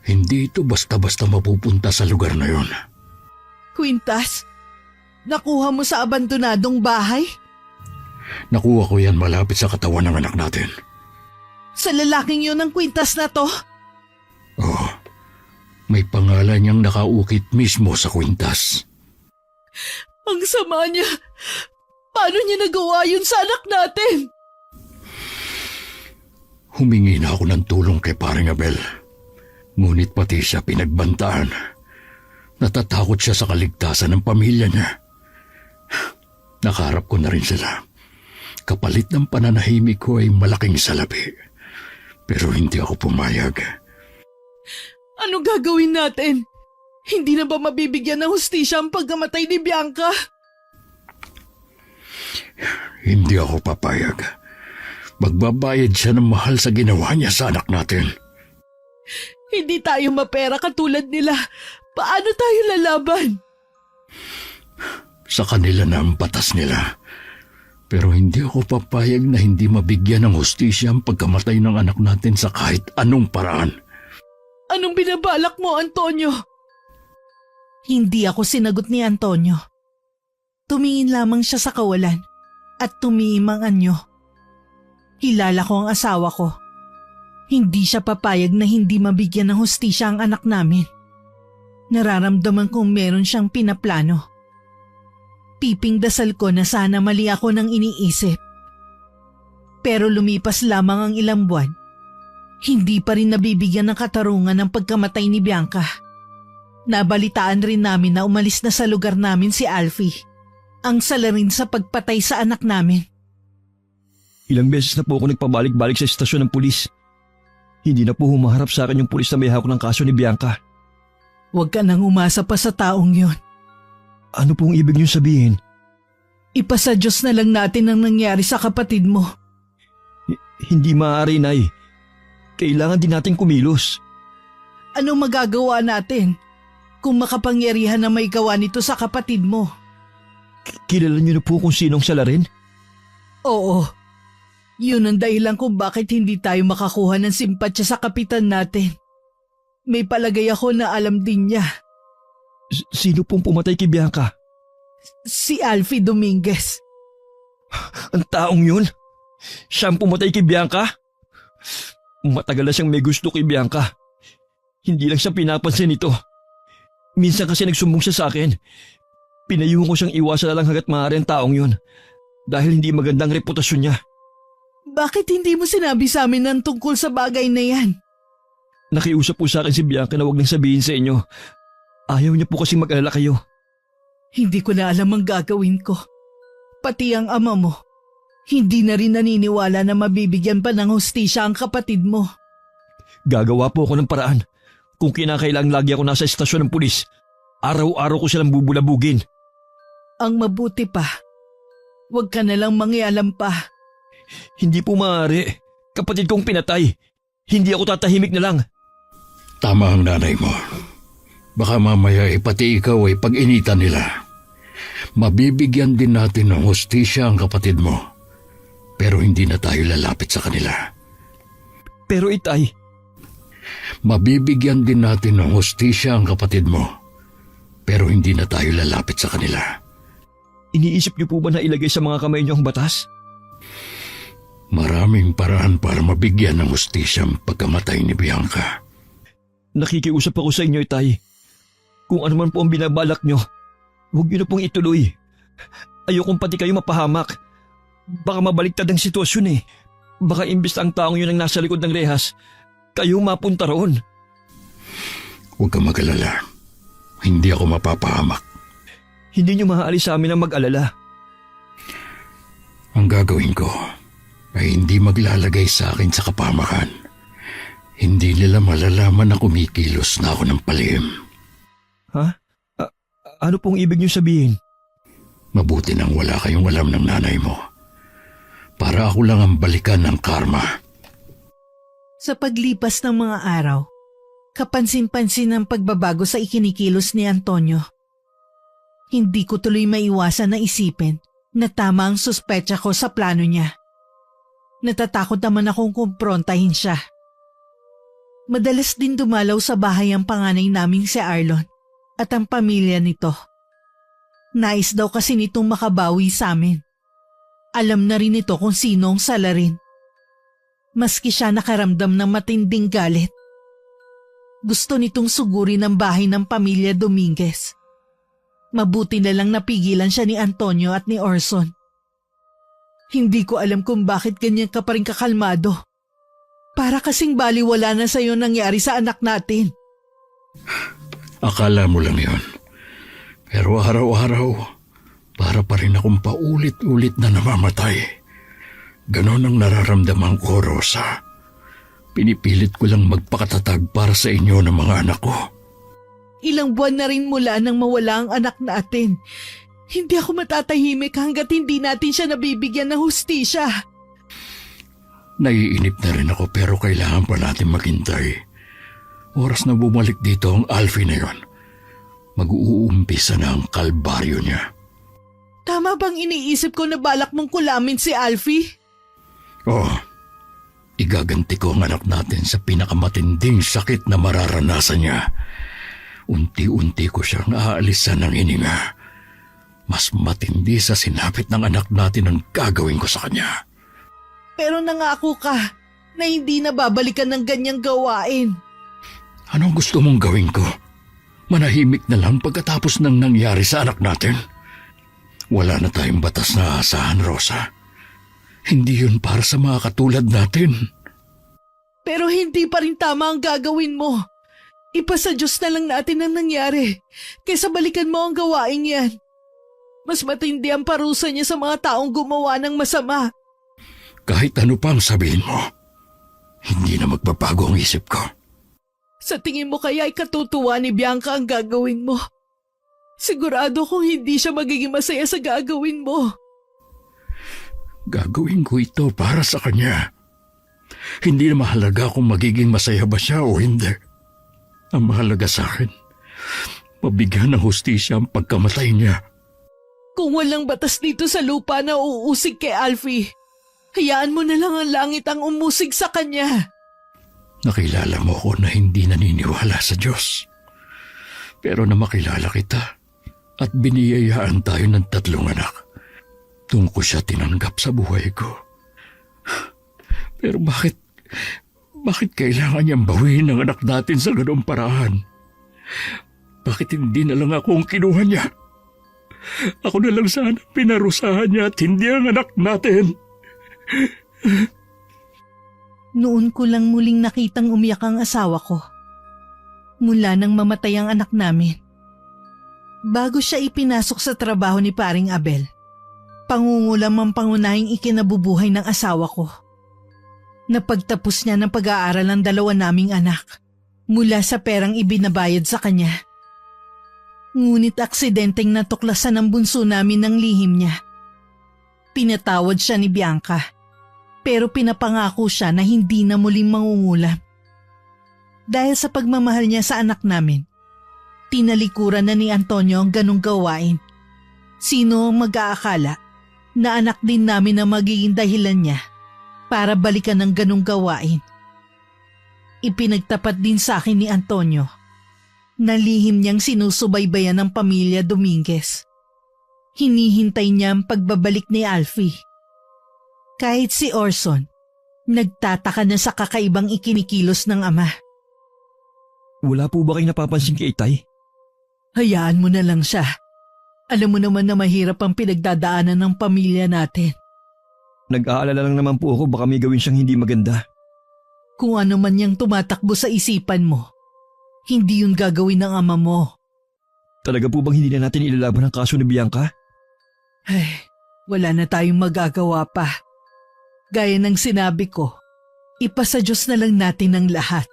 hindi ito basta-basta mapupunta sa lugar na yon. Quintas, nakuha mo sa abandonadong bahay? Nakuha ko yan malapit sa katawan ng anak natin. Sa lalaking yun ang Quintas na to? Oo, may pangalan niyang nakaukit mismo sa kwintas. Ang sama niya! Paano niya nagawa yun sa anak natin? Humingi na ako ng tulong kay paring Abel. Ngunit pati siya pinagbantaan. Natatakot siya sa kaligtasan ng pamilya niya. Nakaharap ko na rin sila. Kapalit ng pananahimik ko ay malaking salapi. Pero hindi ako pumayag. Ano gagawin natin? Hindi na ba mabibigyan ng hustisya ang pagkamatay ni Bianca? Hindi ako papayag. Magbabayad siya ng mahal sa ginawa niya sa anak natin. Hindi tayo mapera katulad nila. Paano tayo lalaban? Sa kanila na ang batas nila. Pero hindi ako papayag na hindi mabigyan ng hustisya ang pagkamatay ng anak natin sa kahit anong paraan. Anong binabalak mo, Antonio? Hindi ako sinagot ni Antonio. Tumingin lamang siya sa kawalan at tumiim ang anyo. Kilala ko ang asawa ko. Hindi siya papayag na hindi mabigyan ng hustisya ang anak namin. Nararamdaman kong meron siyang pinaplano. Piping dasal ko na sana mali ako nang iniisip. Pero lumipas lamang ang ilang buwan. Hindi pa rin nabibigyan ng katarungan ng pagkamatay ni Bianca. Nabalitaan rin namin na umalis na sa lugar namin si Alfie. Ang salarin sa pagpatay sa anak namin. Ilang beses na po ako nagpabalik-balik sa estasyon ng pulis. Hindi na po humaharap sa akin yung pulis na may hawak ng kaso ni Bianca. Huwag ka nang umasa pa sa taong yon. Ano pong ibig niyong sabihin? Ipasa Diyos na lang natin ang nangyari sa kapatid mo. Hindi maaari, Nay. Kailangan din natin kumilos. Ano magagawa natin kung makapangyarihan na may gawa nito sa kapatid mo? Kilala niyo na po kung sinong salarin? Oo. Yun ang dahilan kung bakit hindi tayo makakuha ng simpatsya sa kapitan natin. May palagay ako na alam din niya. Sino pong pumatay kay Bianca? Si Alfie Dominguez. Ang taong yun? Siya ang pumatay kay Bianca? Matagal na siyang may gusto kay Bianca. Hindi lang siya pinapansin ito. Minsan kasi nagsumbong siya sa akin. Pinayuhan ko siyang iwasan na lang hanggat maaari ang taong yun. Dahil hindi magandang reputasyon niya. Bakit hindi mo sinabi sa amin ng tungkol sa bagay na yan? Nakiusap po sa akin si Bianca na huwag nang sabihin sa inyo. Ayaw niya po kasi mag-alala kayo. Hindi ko na alam ang gagawin ko. Pati ang ama mo. Hindi na rin naniniwala na mabibigyan pa ng hustisya ang kapatid mo. Gagawa po ako ng paraan. Kung kinakailangan lagi ako nasa estasyon ng pulis, araw-araw ko silang bubulabugin. Ang mabuti pa, huwag ka na lang mangialam pa. Hindi po maaari. Kapatid kong pinatay. Hindi ako tatahimik na lang. Tama ang nanay mo. Baka mamaya pati ikaw ay pag-initan nila. Mabibigyan din natin ng hustisya ang kapatid mo. Pero hindi na tayo lalapit sa kanila. Pero itay, Mabibigyan din natin ng hustisya ang kapatid mo. Pero hindi na tayo lalapit sa kanila. iniisip niyo po ba na ilagay sa mga kamay niyo ang batas? Maraming paraan para mabigyan ng hustisya ang pagkamatay ni Bianca. Nakikiusap ako sa inyo, itay. Kung ano man po ang binabalak niyo, huwag niyo na pong ituloy. Ayokong pati kayo mapahamak. Baka mabaliktad ang sitwasyon eh. Baka imbis ang taong yun ang nasa likod ng rehas, kayo mapunta roon. Huwag kang mag-alala. Hindi ako mapapahamak. Hindi niyo maaalis sa amin ang mag-alala. Ang gagawin ko ay hindi maglalagay sa akin sa kapamakan. Hindi nila malalaman na kumikilos na ako ng palihim. Ha? Ano pong ibig niyo sabihin? Mabuti nang wala kayong alam ng nanay mo. Para ako lang ang balikan ng karma. Sa paglipas ng mga araw, kapansin-pansin ang pagbabago sa ikinikilos ni Antonio. Hindi ko tuloy maiwasan na isipin na tama ang suspecha ko sa plano niya. Natatakot naman akong kumprontahin siya. Madalas din dumalaw sa bahay ang panganay naming si Arlon at ang pamilya nito. Nais daw kasi nitong makabawi sa amin. Alam na rin ito kung sino ang salarin. Maski siya nakaramdam ng matinding galit. Gusto nitong sugurin ang bahay ng pamilya Dominguez. Mabuti na lang napigilan siya ni Antonio at ni Orson. Hindi ko alam kung bakit ganyan ka pa rin kakalmado. Para kasing baliwala na sa'yo nangyari sa anak natin. Akala mo lang yon. Pero araw-araw, para pa rin akong paulit-ulit na namamatay. Ganon ang nararamdaman ko, Rosa. Pinipilit ko lang magpakatatag para sa inyo ng mga anak ko. Ilang buwan na rin mula nang mawala ang anak natin. Hindi ako matatahimik hanggat hindi natin siya nabibigyan ng hustisya. Naiinip na rin ako pero kailangan pa natin maghintay. Oras na bumalik dito ang Alfie na yon. Mag-uumpisa na ang kalbaryo niya. Tama bang iniisip ko na balak mong kulamin si Alfie? Oh, igaganti ko ang anak natin sa pinakamatinding sakit na mararanasan niya. Unti-unti ko siyang aalisan ng hininga. Mas matindi sa sinapit ng anak natin ang gagawin ko sa kanya. Pero nangako ka na hindi na babalikan ng ganyang gawain. Anong gusto mong gawin ko? Manahimik na lang pagkatapos ng nangyari sa anak natin? Wala na tayong batas na aasahan, Rosa. Hindi yun para sa mga katulad natin. Pero hindi pa rin tama ang gagawin mo. Ipasa Diyos na lang natin ang nangyari kaysa balikan mo ang gawain yan. Mas matindi ang parusa niya sa mga taong gumawa ng masama. Kahit ano pang sabihin mo, hindi na magbabago ang isip ko. Sa tingin mo kaya ay katutuwa ni Bianca ang gagawin mo? Sigurado kung hindi siya magiging masaya sa gagawin mo. Gagawin ko ito para sa kanya. Hindi na mahalaga kung magiging masaya ba siya o hindi. Ang mahalaga sa akin, mabigyan ng hustisya ang pagkamatay niya. Kung walang batas dito sa lupa na uusig kay Alfie, hayaan mo na lang ang langit ang umusig sa kanya. Nakilala mo ko na hindi naniniwala sa Diyos. Pero na makilala kita at biniyayaan tayo ng 3 anak, doon ko siya tinanggap sa buhay ko. Pero bakit kailangan niyang bawiin ang anak natin sa ganong paraan? Bakit hindi na lang ako ang kinuha niya? Ako na lang sana pinarusahan niya at hindi ang anak natin. Noon ko lang muling nakitang umiyak ang asawa ko. Mula nang mamatay ang anak namin. Bago siya ipinasok sa trabaho ni Paring Abel, pangungulam ang pangunahing ikinabubuhay ng asawa ko. Napagtapos niya ng pag-aaral ng 2 naming anak mula sa perang ibinabayad sa kanya. Ngunit aksidenteng natuklasan ng bunso namin ng lihim niya. Pinatawad siya ni Bianca, pero pinapangako siya na hindi na muling mangungulam. Dahil sa pagmamahal niya sa anak namin, tinalikuran na ni Antonio ang ganong gawain. Sino ang mag-aakala na anak din namin ang magiging dahilan niya para balikan ng ganong gawain? Ipinagtapat din sa akin ni Antonio na lihim niyang sinusubaybayan ng pamilya Dominguez. Hinihintay niya ang pagbabalik ni Alfie. Kahit si Orson, nagtataka na sa kakaibang ikinikilos ng ama. Wala po ba kayong napapansin kay Itay? Hayaan mo na lang siya. Alam mo naman na mahirap ang pinagdadaanan ng pamilya natin. Nag-aalala lang naman po ako baka may gawin siyang hindi maganda. Kung ano man niyang tumatakbo sa isipan mo, hindi yun gagawin ng ama mo. Talaga po bang hindi na natin ilalaban ang kaso ni Bianca? Ay, wala na tayong magagawa pa. Gaya ng sinabi ko, ipasa Diyos na lang natin ang lahat.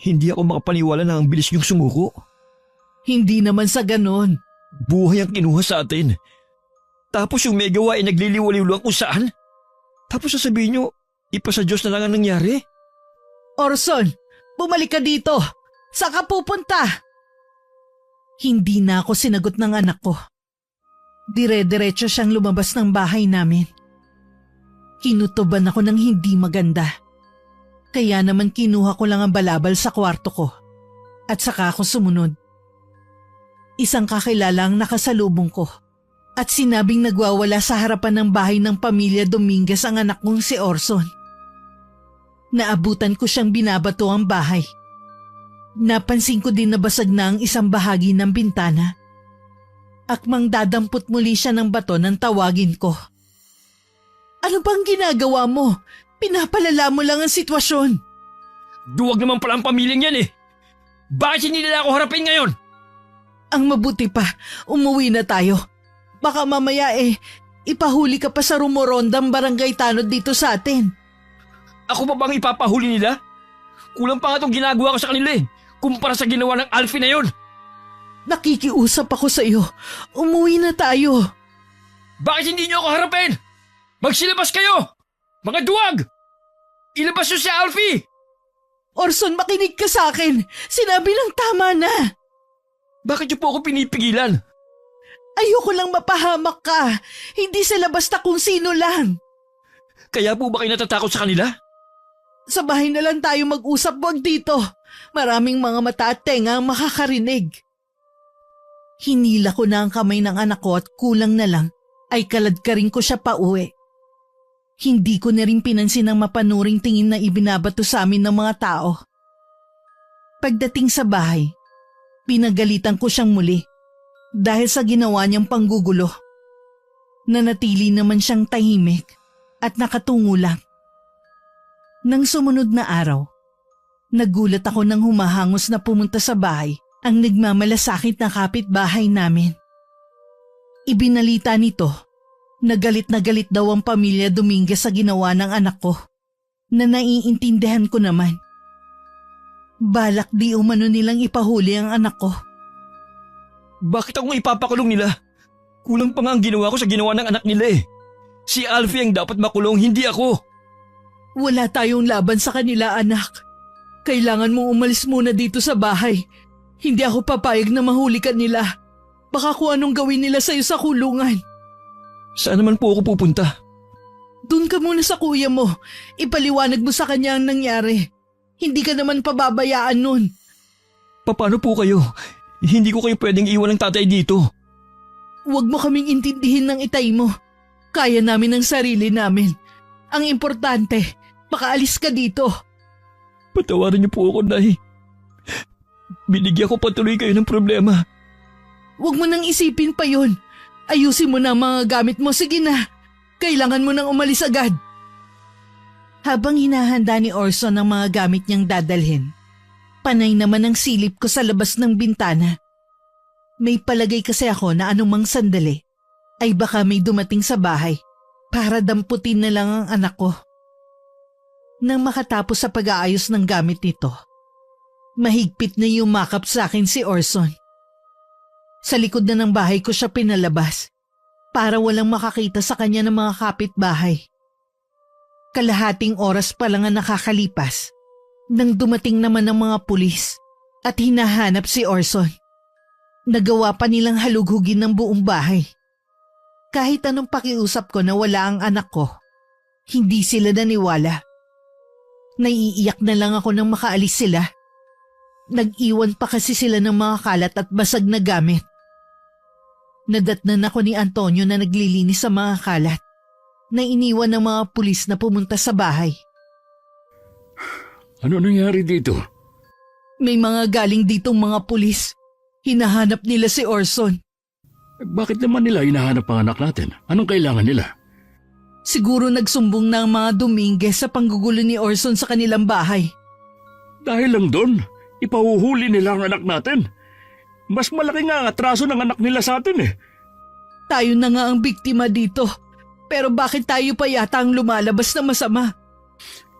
Hindi ako makapaniwala na ang bilis niyong sumuko. Hindi naman sa ganon. Buhay ang kinuha sa atin. Tapos yung may gawa ay nagliliwaliw kung saan. Tapos sasabihin niyo, ipasa Diyos na lang ang nangyari. Orson, bumalik ka dito. Saan ka pupunta? Hindi na ako sinagot ng anak ko. Dire-diretso siyang lumabas ng bahay namin. Kinutuban ako ng hindi maganda. Kaya naman kinuha ko lang ang balabal sa kwarto ko at saka ako sumunod. Isang kakilala ang nakasalubong ko at sinabing nagwawala sa harapan ng bahay ng pamilya Dominguez ang anak kong si Orson. Naabutan ko siyang binabato ang bahay. Napansin ko din na basag na ang isang bahagi ng bintana. Akmang dadampot muli siya ng bato nang tawagin ko. Ano bang ginagawa mo? Pinapalala mo lang ang sitwasyon. Duwag naman pala ang pamilyang yan eh. Bakit hindi nila ako harapin ngayon? Ang mabuti pa, umuwi na tayo. Baka mamaya ipahuli ka pa sa rumorondang barangay tanod dito sa atin. Ako pa bang ipapahuli nila? Kulang pa nga itong ginagawa ko sa kanila eh. Kumpara sa ginawa ng Alfie na yon. Nakikiusap ako sa iyo. Umuwi na tayo. Bakit hindi niyo ako harapin? Magsilabas kayo! Mga duwag! Ilabas niyo si Alfie! Orson, makinig ka sa akin. Sinabi ng tama na. Bakit niyo po ako pinipigilan? Ayoko lang mapahamak ka. Hindi sila basta kung sino lang. Kaya po ba kayo natatakot sa kanila? Sa bahay na lang tayo mag-usap, wag dito. Maraming mga mata at tenga ang makakarinig. Hinila ko na ang kamay ng anak ko at kulang na lang ay kaladkarin ko siya pauwi. Hindi ko na rin pinansin ang mapanuring tingin na ibinabato sa amin ng mga tao. Pagdating sa bahay, pinagalitan ko siyang muli dahil sa ginawa niyang panggugulo. Nanatili naman siyang tahimik at nakatungo lang. Nang sumunod na araw, nagulat ako nang humahangos na pumunta sa bahay ang nagmamalasakit na kapitbahay namin. Ibinalita nito na galit daw ang pamilya Dominguez sa ginawa ng anak ko, na naiintindihan ko naman. Balak di umano nilang ipahuli ang anak ko. Bakit ako nga ipapakulong nila? Kulang pa nga ang ginawa ko sa ginawa ng anak nila eh. Si Alfie ang dapat makulong, hindi ako. Wala tayong laban sa kanila, anak. Kailangan mong umalis muna dito sa bahay. Hindi ako papayag na mahuli ka nila. Baka kung anong gawin nila sa'yo sa kulungan. Saan naman po ako pupunta? Doon ka muna sa kuya mo. Ipaliwanag mo sa kanya ang nangyari. Hindi ka naman pababayaan nun. Paano po kayo? Hindi ko kayo pwedeng iwan ng tatay dito. Huwag mo kaming intindihin ng itay mo. Kaya namin ang sarili namin. Ang importante, makaalis ka dito. Patawarin niyo po ako, Nay. Binigyan ko patuloy kayo ng problema. Huwag mo nang isipin pa yun. Ayusin mo na ang mga gamit mo. Sige na. Kailangan mo nang umalis agad. Habang hinahanda ni Orson ang mga gamit niyang dadalhin, panay naman ang silip ko sa labas ng bintana. May palagay kasi ako na anumang sandali ay baka may dumating sa bahay para damputin na lang ang anak ko. Nang makatapos sa pag-aayos ng gamit nito, mahigpit na yumakap sa akin si Orson. Sa likod na ng bahay ko siya pinalabas para walang makakita sa kanya ng mga kapitbahay. Kalahating oras pa lang ang nakakalipas nang dumating naman ang mga pulis at hinahanap si Orson. Nagawa pa nilang halughugin ng buong bahay. Kahit anong pakiusap ko na wala ang anak ko, hindi sila naniwala. Naiiyak na lang ako nang makaalis sila. Nag-iwan pa kasi sila ng mga kalat at basag na gamit. Nadatnan ako ni Antonio na naglilinis sa mga kalat na iniwan ng mga pulis na pumunta sa bahay. Ano nangyari dito? May mga galing ditong mga pulis. Hinahanap nila si Orson. Bakit naman nila hinahanap ang anak natin? Anong kailangan nila? Siguro nagsumbong na ang mga Dominguez sa panggugulo ni Orson sa kanilang bahay. Dahil lang doon, ipahuhuli nila ang anak natin. Mas malaki nga ang atraso ng anak nila sa atin eh. Tayo na nga ang biktima dito. Pero bakit tayo pa yata ang lumalabas na masama?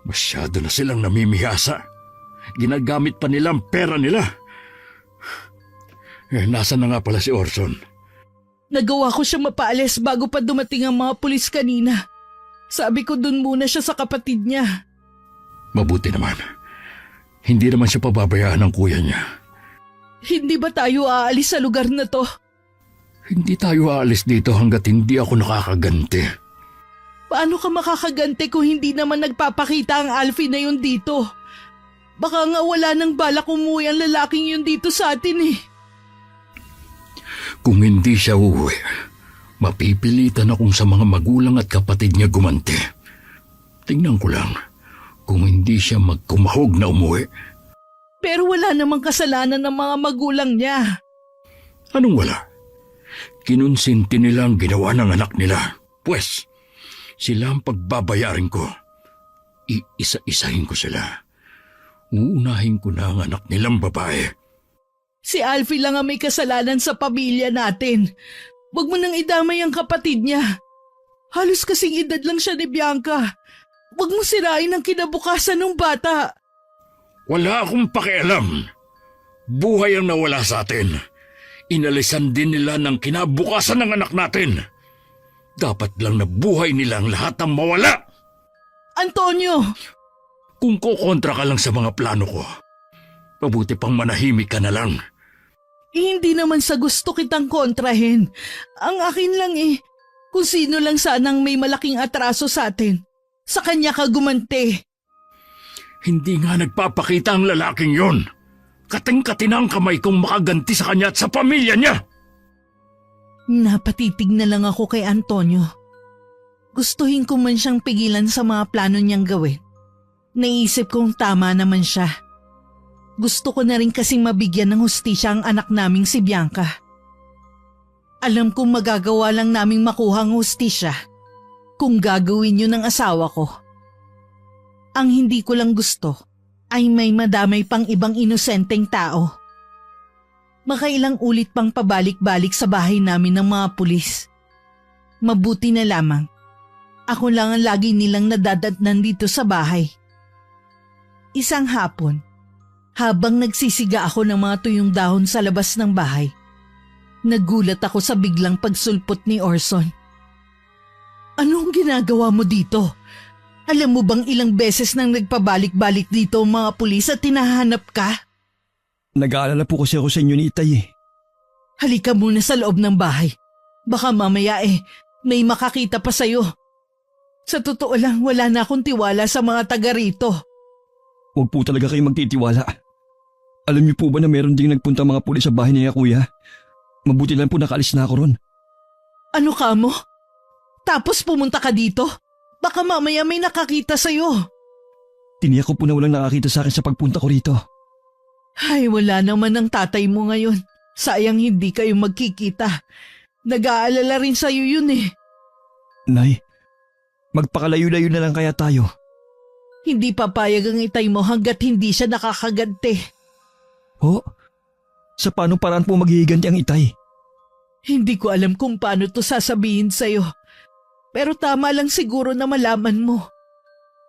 Masyado na silang namimihasa. Ginagamit pa nila ang pera nila. Nasaan na nga pala si Orson? Nagawa ko siya mapaalis bago pa dumating ang mga pulis kanina. Sabi ko dun muna siya sa kapatid niya. Mabuti naman. Hindi naman siya pababayaan ng kuya niya. Hindi ba tayo aalis sa lugar na to? Hindi tayo aalis dito hanggat hindi ako nakakaganti. Paano ka makakaganti kung hindi naman nagpapakita ang Alfie na yun dito? Baka nga wala nang balak umuwi ang lalaking yun dito sa atin eh. Kung hindi siya uuwi, mapipilitan akong sa mga magulang at kapatid niya gumanti. Tingnan ko lang kung hindi siya magkumahog na umuwi. Pero wala namang kasalanan ng mga magulang niya. Anong wala? Kinonsinti nila ang ginawa ng anak nila. Pwes, sila ang pagbabayarin ko. Iisa-isahin ko sila. Uunahin ko na ang anak nilang babae. Si Alfie lang ang may kasalanan sa pamilya natin. Huwag mo nang idamay ang kapatid niya. Halos kasing edad lang siya ni Bianca. Huwag mo sirain ang kinabukasan ng bata. Wala akong pakialam. Buhay ang nawala sa atin. Inalisan din nila ng kinabukasan ng anak natin. Dapat lang na buhay nila ang lahat ang mawala. Antonio! Kung kukontra ka lang sa mga plano ko, mabuti pang manahimik ka na lang. Hindi naman sa gusto kitang kontrahin. Ang akin lang kung sino lang sanang may malaking atraso sa atin. Sa kanya ka gumanti. Hindi nga nagpapakita ang lalaking yon. Kating-katina ang kamay kong makaganti sa kanya at sa pamilya niya. Napatitig na lang ako kay Antonio. Gustuhin ko man siyang pigilan sa mga plano niyang gawin. Naisip kong tama naman siya. Gusto ko na rin kasing mabigyan ng hustisya ang anak naming si Bianca. Alam kong magagawa lang naming makuha ang hustisya kung gagawin yun ng asawa ko. Ang hindi ko lang gusto ay may madamay pang ibang inosenteng tao. Makailang ulit pang pabalik-balik sa bahay namin ng mga pulis. Mabuti na lamang. Ako lang ang lagi nilang nadadatnan dito sa bahay. Isang hapon, habang nagsisiga ako ng mga tuyong dahon sa labas ng bahay, nagulat ako sa biglang pagsulpot ni Orson. Anong ginagawa mo dito? Alam mo bang ilang beses nang nagpabalik-balik dito ang mga pulis at tinahanap ka? Nag-aalala po kasi ako sa inyo ni Itay. Halika muna sa loob ng bahay. Baka mamaya may makakita pa sa'yo. Sa totoo lang, wala na akong tiwala sa mga taga rito. Huwag po talaga kayo magtitiwala. Alam niyo po ba na meron ding nagpunta mga pulis sa bahay niya, kuya? Mabuti lang po nakalis na ako ron. Ano ka mo? Tapos pumunta ka dito? Baka mamaya may nakakita sa'yo. Tiniyak ko po na walang nakakita sa akin sa pagpunta ko rito. Ay, wala naman ang tatay mo ngayon. Sayang hindi kayo magkikita. Nag-aalala rin sa'yo yun Nay, magpakalayo-layo na lang kaya tayo. Hindi papayag ang itay mo hanggat hindi siya nakakaganti. Ho? Sa paano paraan po maghihiganti ang Itay? Hindi ko alam kung paano to sasabihin sa'yo. Pero tama lang siguro na malaman mo.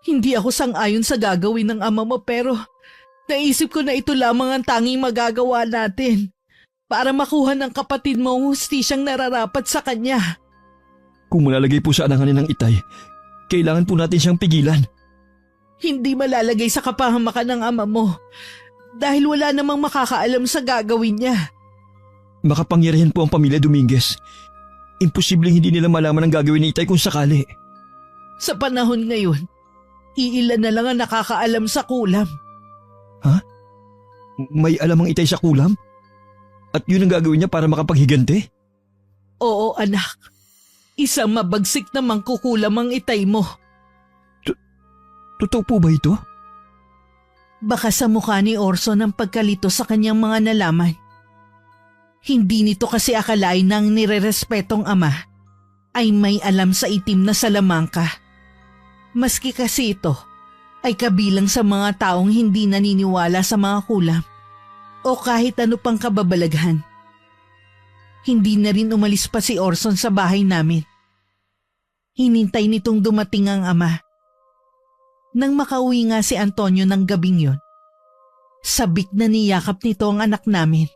Hindi ako sang-ayon sa gagawin ng ama mo pero naisip ko na ito lamang ang tanging magagawa natin para makuha ng kapatid mo ang hustisyang nararapat sa kanya. Kung malalagay po sa alanganin ng Itay, kailangan po natin siyang pigilan. Hindi malalagay sa kapahamakan ng ama mo dahil wala namang makakaalam sa gagawin niya. Makapangyarihan po ang pamilya Dominguez. Imposibleng hindi nila malaman ang gagawin ni Itay kung sakali. Sa panahon ngayon, iilan na lang ang nakakaalam sa kulam. Ha? May alam ang Itay sa kulam? At yun ang gagawin niya para makapaghiganti? Oo anak, isang mabagsik na mangkukulam ang itay mo. Totoo po ba ito? Baka sa mukha ni Orson ang pagkalito sa kanyang mga nalaman. Hindi nito kasi akalain ng nirerespetong ama ay may alam sa itim na salamangka. Maski kasi ito ay kabilang sa mga taong hindi naniniwala sa mga kulam o kahit ano pang kababalaghan. Hindi na rin umalis pa si Orson sa bahay namin. Hinintay nitong dumating ang ama. Nang makauwi nga si Antonio ng gabing yon, sabik na niyakap nito ang anak namin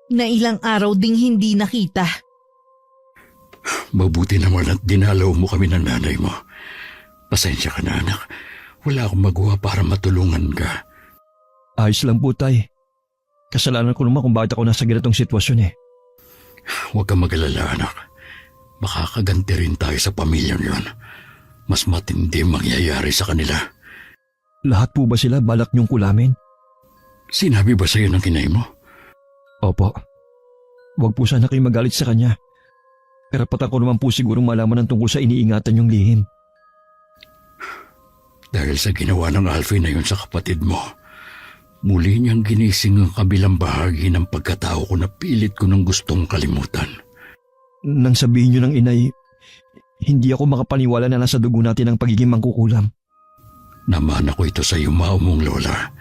na ilang araw ding hindi nakita. Mabuti naman at dinalaw mo kami ng nanay mo. Pasensya ka na, anak. Wala akong magawa para matulungan ka. Ayos lang po, Tay. Kasalanan ko naman kung bakit ako nasa ganitong sitwasyon Huwag kang mag-alala, anak. Makakaganti rin tayo sa pamilyang yon. Mas matindi mangyayari sa kanila. Lahat po ba sila balak niyong kulamin? Sinabi ba sa'yo ng kinay mo? Opo. Huwag po sana kayong magalit sa kanya. Karapatan ko naman po sigurong malaman ng tungkol sa iniingatan niyong lihim. Dahil sa ginawa ng Alfie na yun sa kapatid mo, muli niyang ginising ang kabilang bahagi ng pagkatao ko na pilit ko ng gustong kalimutan. Nang sabihin niyo ng inay, hindi ako makapaniwala na nasa dugo natin ang pagiging mangkukulam. Namana ko ito sa iyo, mong lola.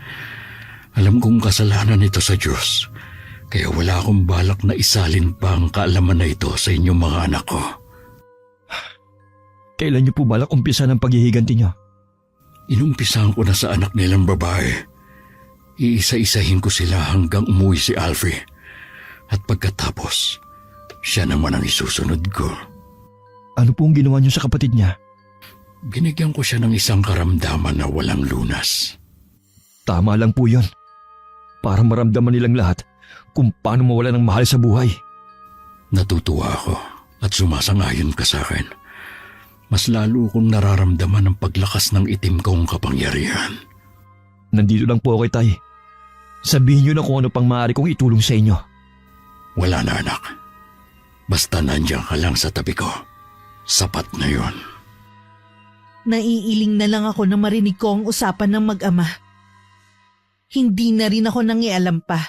Alam kong kasalanan ito sa Diyos, kaya wala akong balak na isalin pa ang kaalaman na ito sa inyong mga anak ko. Kailan niyo po balak umpisa ng paghihiganti niyo? Inumpisahan ko na sa anak nilang babae. Iisa-isahin ko sila hanggang umuwi si Alfie. At pagkatapos, siya naman ang isusunod ko. Ano pong ginawa niyo sa kapatid niya? Binigyan ko siya ng isang karamdaman na walang lunas. Tama lang po yun. Para maramdaman nilang lahat kung paano mawala ng mahal sa buhay. Natutuwa ako at sumasangayon ka sa akin. Mas lalo kong nararamdaman ang paglakas ng itim kong kapangyarihan. Nandito lang po ako, Tay. Sabihin niyo na kung ano pang maaari kong itulong sa inyo. Wala na, anak. Basta nandiyan ka lang sa tabi ko. Sapat na yon. Naiiling na lang ako na marinig ko ang usapan ng mag-ama. Hindi na rin ako nangialam pa.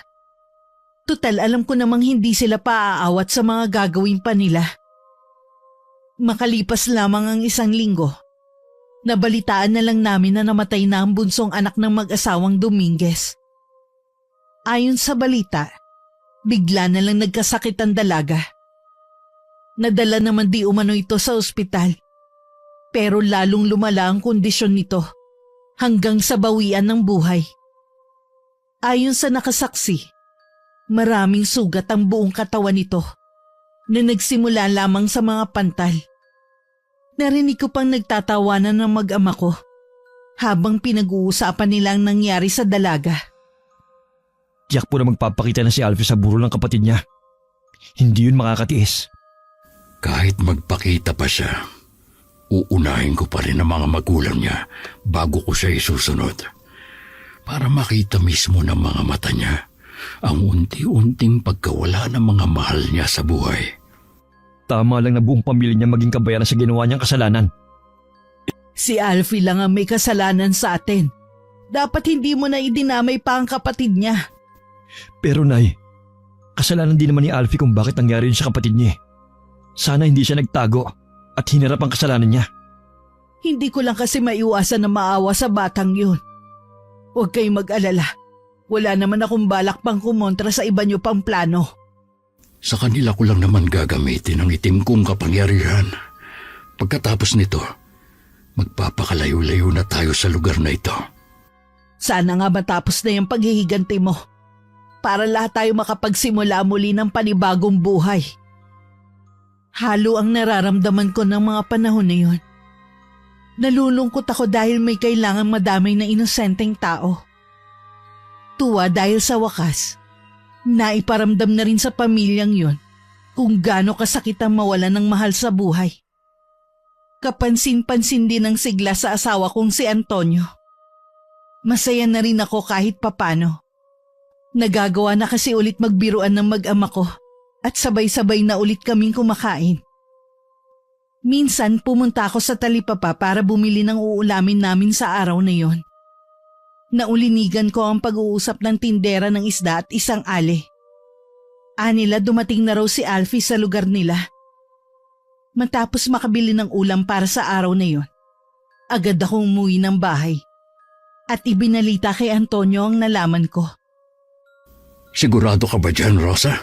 Tutal alam ko namang hindi sila paaawat sa mga gagawin pa nila. Makalipas lamang ang 1 linggo, nabalitaan na lang namin na namatay na ang bunsong anak ng mag-asawang Dominguez. Ayon sa balita, bigla na lang nagkasakit ang dalaga. Nadala naman di umano ito sa ospital, pero lalong lumala ang kondisyon nito hanggang sa bawian ng buhay. Ayon sa nakasaksi, maraming sugat ang buong katawan nito na nagsimula lamang sa mga pantal. Narinig ko pang nagtatawanan ng mag-ama ko habang pinag-uusapan nilang nangyari sa dalaga. Tiyak po na magpapakita na si Alfie sa burol ng kapatid niya. Hindi yun makakatiis. Kahit magpakita pa siya, uunahin ko pa rin ang mga magulang niya bago ko siya isusunod. Para makita mismo ng mga mata niya ang unti-unting pagkawala ng mga mahal niya sa buhay. Tama lang na buong pamilya niya maging kabayaran sa ginawa niyang kasalanan. Si Alfie lang ang may kasalanan sa atin. Dapat hindi mo na idinamay pa ang kapatid niya. Pero Nay, kasalanan din naman ni Alfie kung bakit nangyari yun sa kapatid niya. Sana hindi siya nagtago at hinarap ang kasalanan niya. Hindi ko lang kasi maiwasan na maawa sa batang yun. Huwag kayong mag-alala. Wala naman akong balak pang kumontra sa iba niyo pang plano. Sa kanila ko lang naman gagamitin ang itim kong kapangyarihan. Pagkatapos nito, magpapakalayo-layo na tayo sa lugar na ito. Sana nga matapos na yung paghihiganti mo para lahat tayo makapagsimula muli ng panibagong buhay. Halo ang nararamdaman ko ng mga panahon na yun. Nalulungkot ako dahil may kailangang madamay na inosenteng tao. Tuwa dahil sa wakas, naiparamdam na rin sa pamilyang yun kung gaano kasakit ang mawalan ng mahal sa buhay. Kapansin-pansin din ang sigla sa asawa kong si Antonio. Masaya na rin ako kahit papano. Nagagawa na kasi ulit magbiruan ng mag-ama ko at sabay-sabay na ulit kaming kumakain. Minsan pumunta ako sa talipapa para bumili ng uulamin namin sa araw na yon. Naulinigan ko ang pag-uusap ng tindera ng isda at isang ale. Anila dumating na raw si Alfie sa lugar nila. Matapos makabili ng ulam para sa araw na yon, agad akong umuwi ng bahay at ibinalita kay Antonio ang nalaman ko. Sigurado ka ba dyan, Rosa?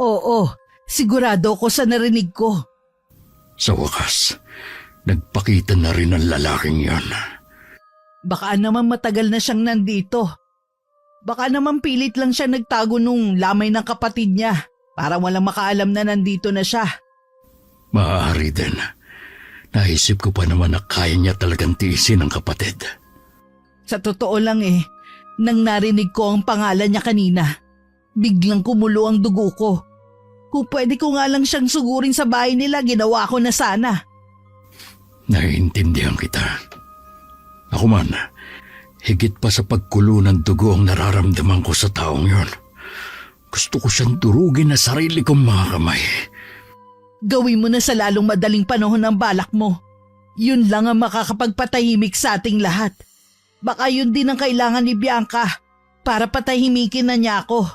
Oo, sigurado ko sa narinig ko. Sa wakas, nagpakita na rin ang lalaking yan. Baka naman matagal na siyang nandito. Baka naman pilit lang siya nagtago nung lamay ng kapatid niya para walang makaalam na nandito na siya. Maaari din. Naisip ko pa naman na kaya niya talagang tiisin ang kapatid. Sa totoo lang nang narinig ko ang pangalan niya kanina, biglang kumulo ang dugo ko. Kung pwede ko nga lang siyang sugurin sa bahay nila, ginawa ko na sana. Naiintindihan kita. Ako man, higit pa sa pagkulo ng dugo ang nararamdaman ko sa taong yon. Gusto ko siyang durugin na sarili kong mga kamay. Gawin mo na sa lalong madaling panahon ang balak mo. Yun lang ang makakapagpatahimik sa ating lahat. Baka yun din ang kailangan ni Bianca para patahimikin na niya ako.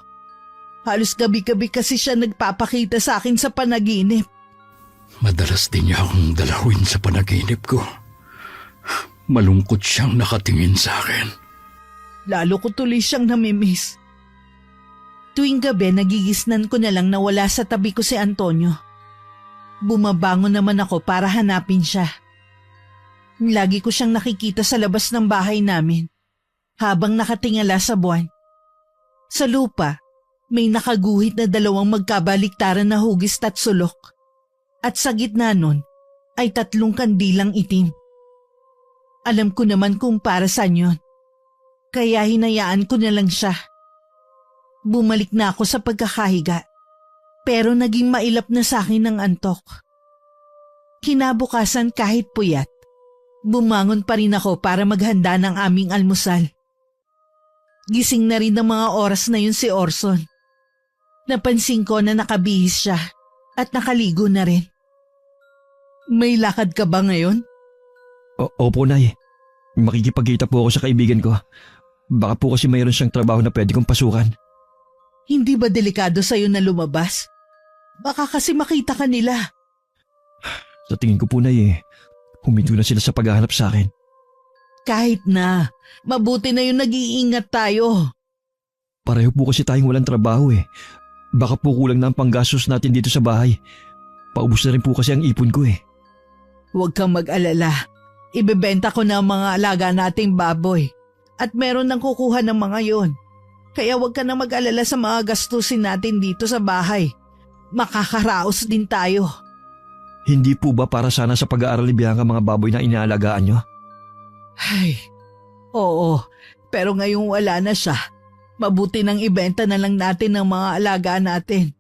Halos gabi-gabi kasi siya nagpapakita sa akin sa panaginip. Madalas din niya akong dalawin sa panaginip ko. Malungkot siyang nakatingin sa akin. Lalo ko tuloy siyang namimiss. Tuwing gabi nagigisnan ko na lang na wala sa tabi ko si Antonio. Bumabangon naman ako para hanapin siya. Lagi ko siyang nakikita sa labas ng bahay namin habang nakatingala sa buwan. Sa lupa, may nakaguhit na 2 magkabaliktaran na hugis at sulok. At sa gitna nun ay 3 kandilang itim. Alam ko naman kung para saan yun. Kaya hinayaan ko na lang siya. Bumalik na ako sa pagkakahiga, pero naging mailap na sa akin ng antok. Kinabukasan kahit puyat, bumangon pa rin ako para maghanda ng aming almusal. Gising na rin ng mga oras na yun si Orson. Napansin ko na nakabihis siya at nakaligo na rin. May lakad ka ba ngayon? Opo, Nay. Makikipagkita po ako sa kaibigan ko. Baka po kasi mayroon siyang trabaho na pwede kong pasukan. Hindi ba delikado sa'yo na lumabas? Baka kasi makita ka nila. Sa tingin ko po, Nay, huminto na sila sa paghahanap sa akin. Kahit na, mabuti na yung nag-iingat tayo. Pareho po kasi tayong walang trabaho eh. Baka po kulang na ang panggastos natin dito sa bahay. Paubos na rin po kasi ang ipon ko eh. Huwag kang mag-alala. Ibebenta ko na ang mga alaga nating baboy. At meron nang kukuha ng mga yon. Kaya huwag ka na mag-alala sa mga gastusin natin dito sa bahay. Makakaraos din tayo. Hindi po ba para sana sa pag-aaral ni Bianca mga baboy na inaalagaan nyo? Ay, oo. Pero ngayong wala na siya. Mabuti nang ibenta na lang natin ang mga alaga natin.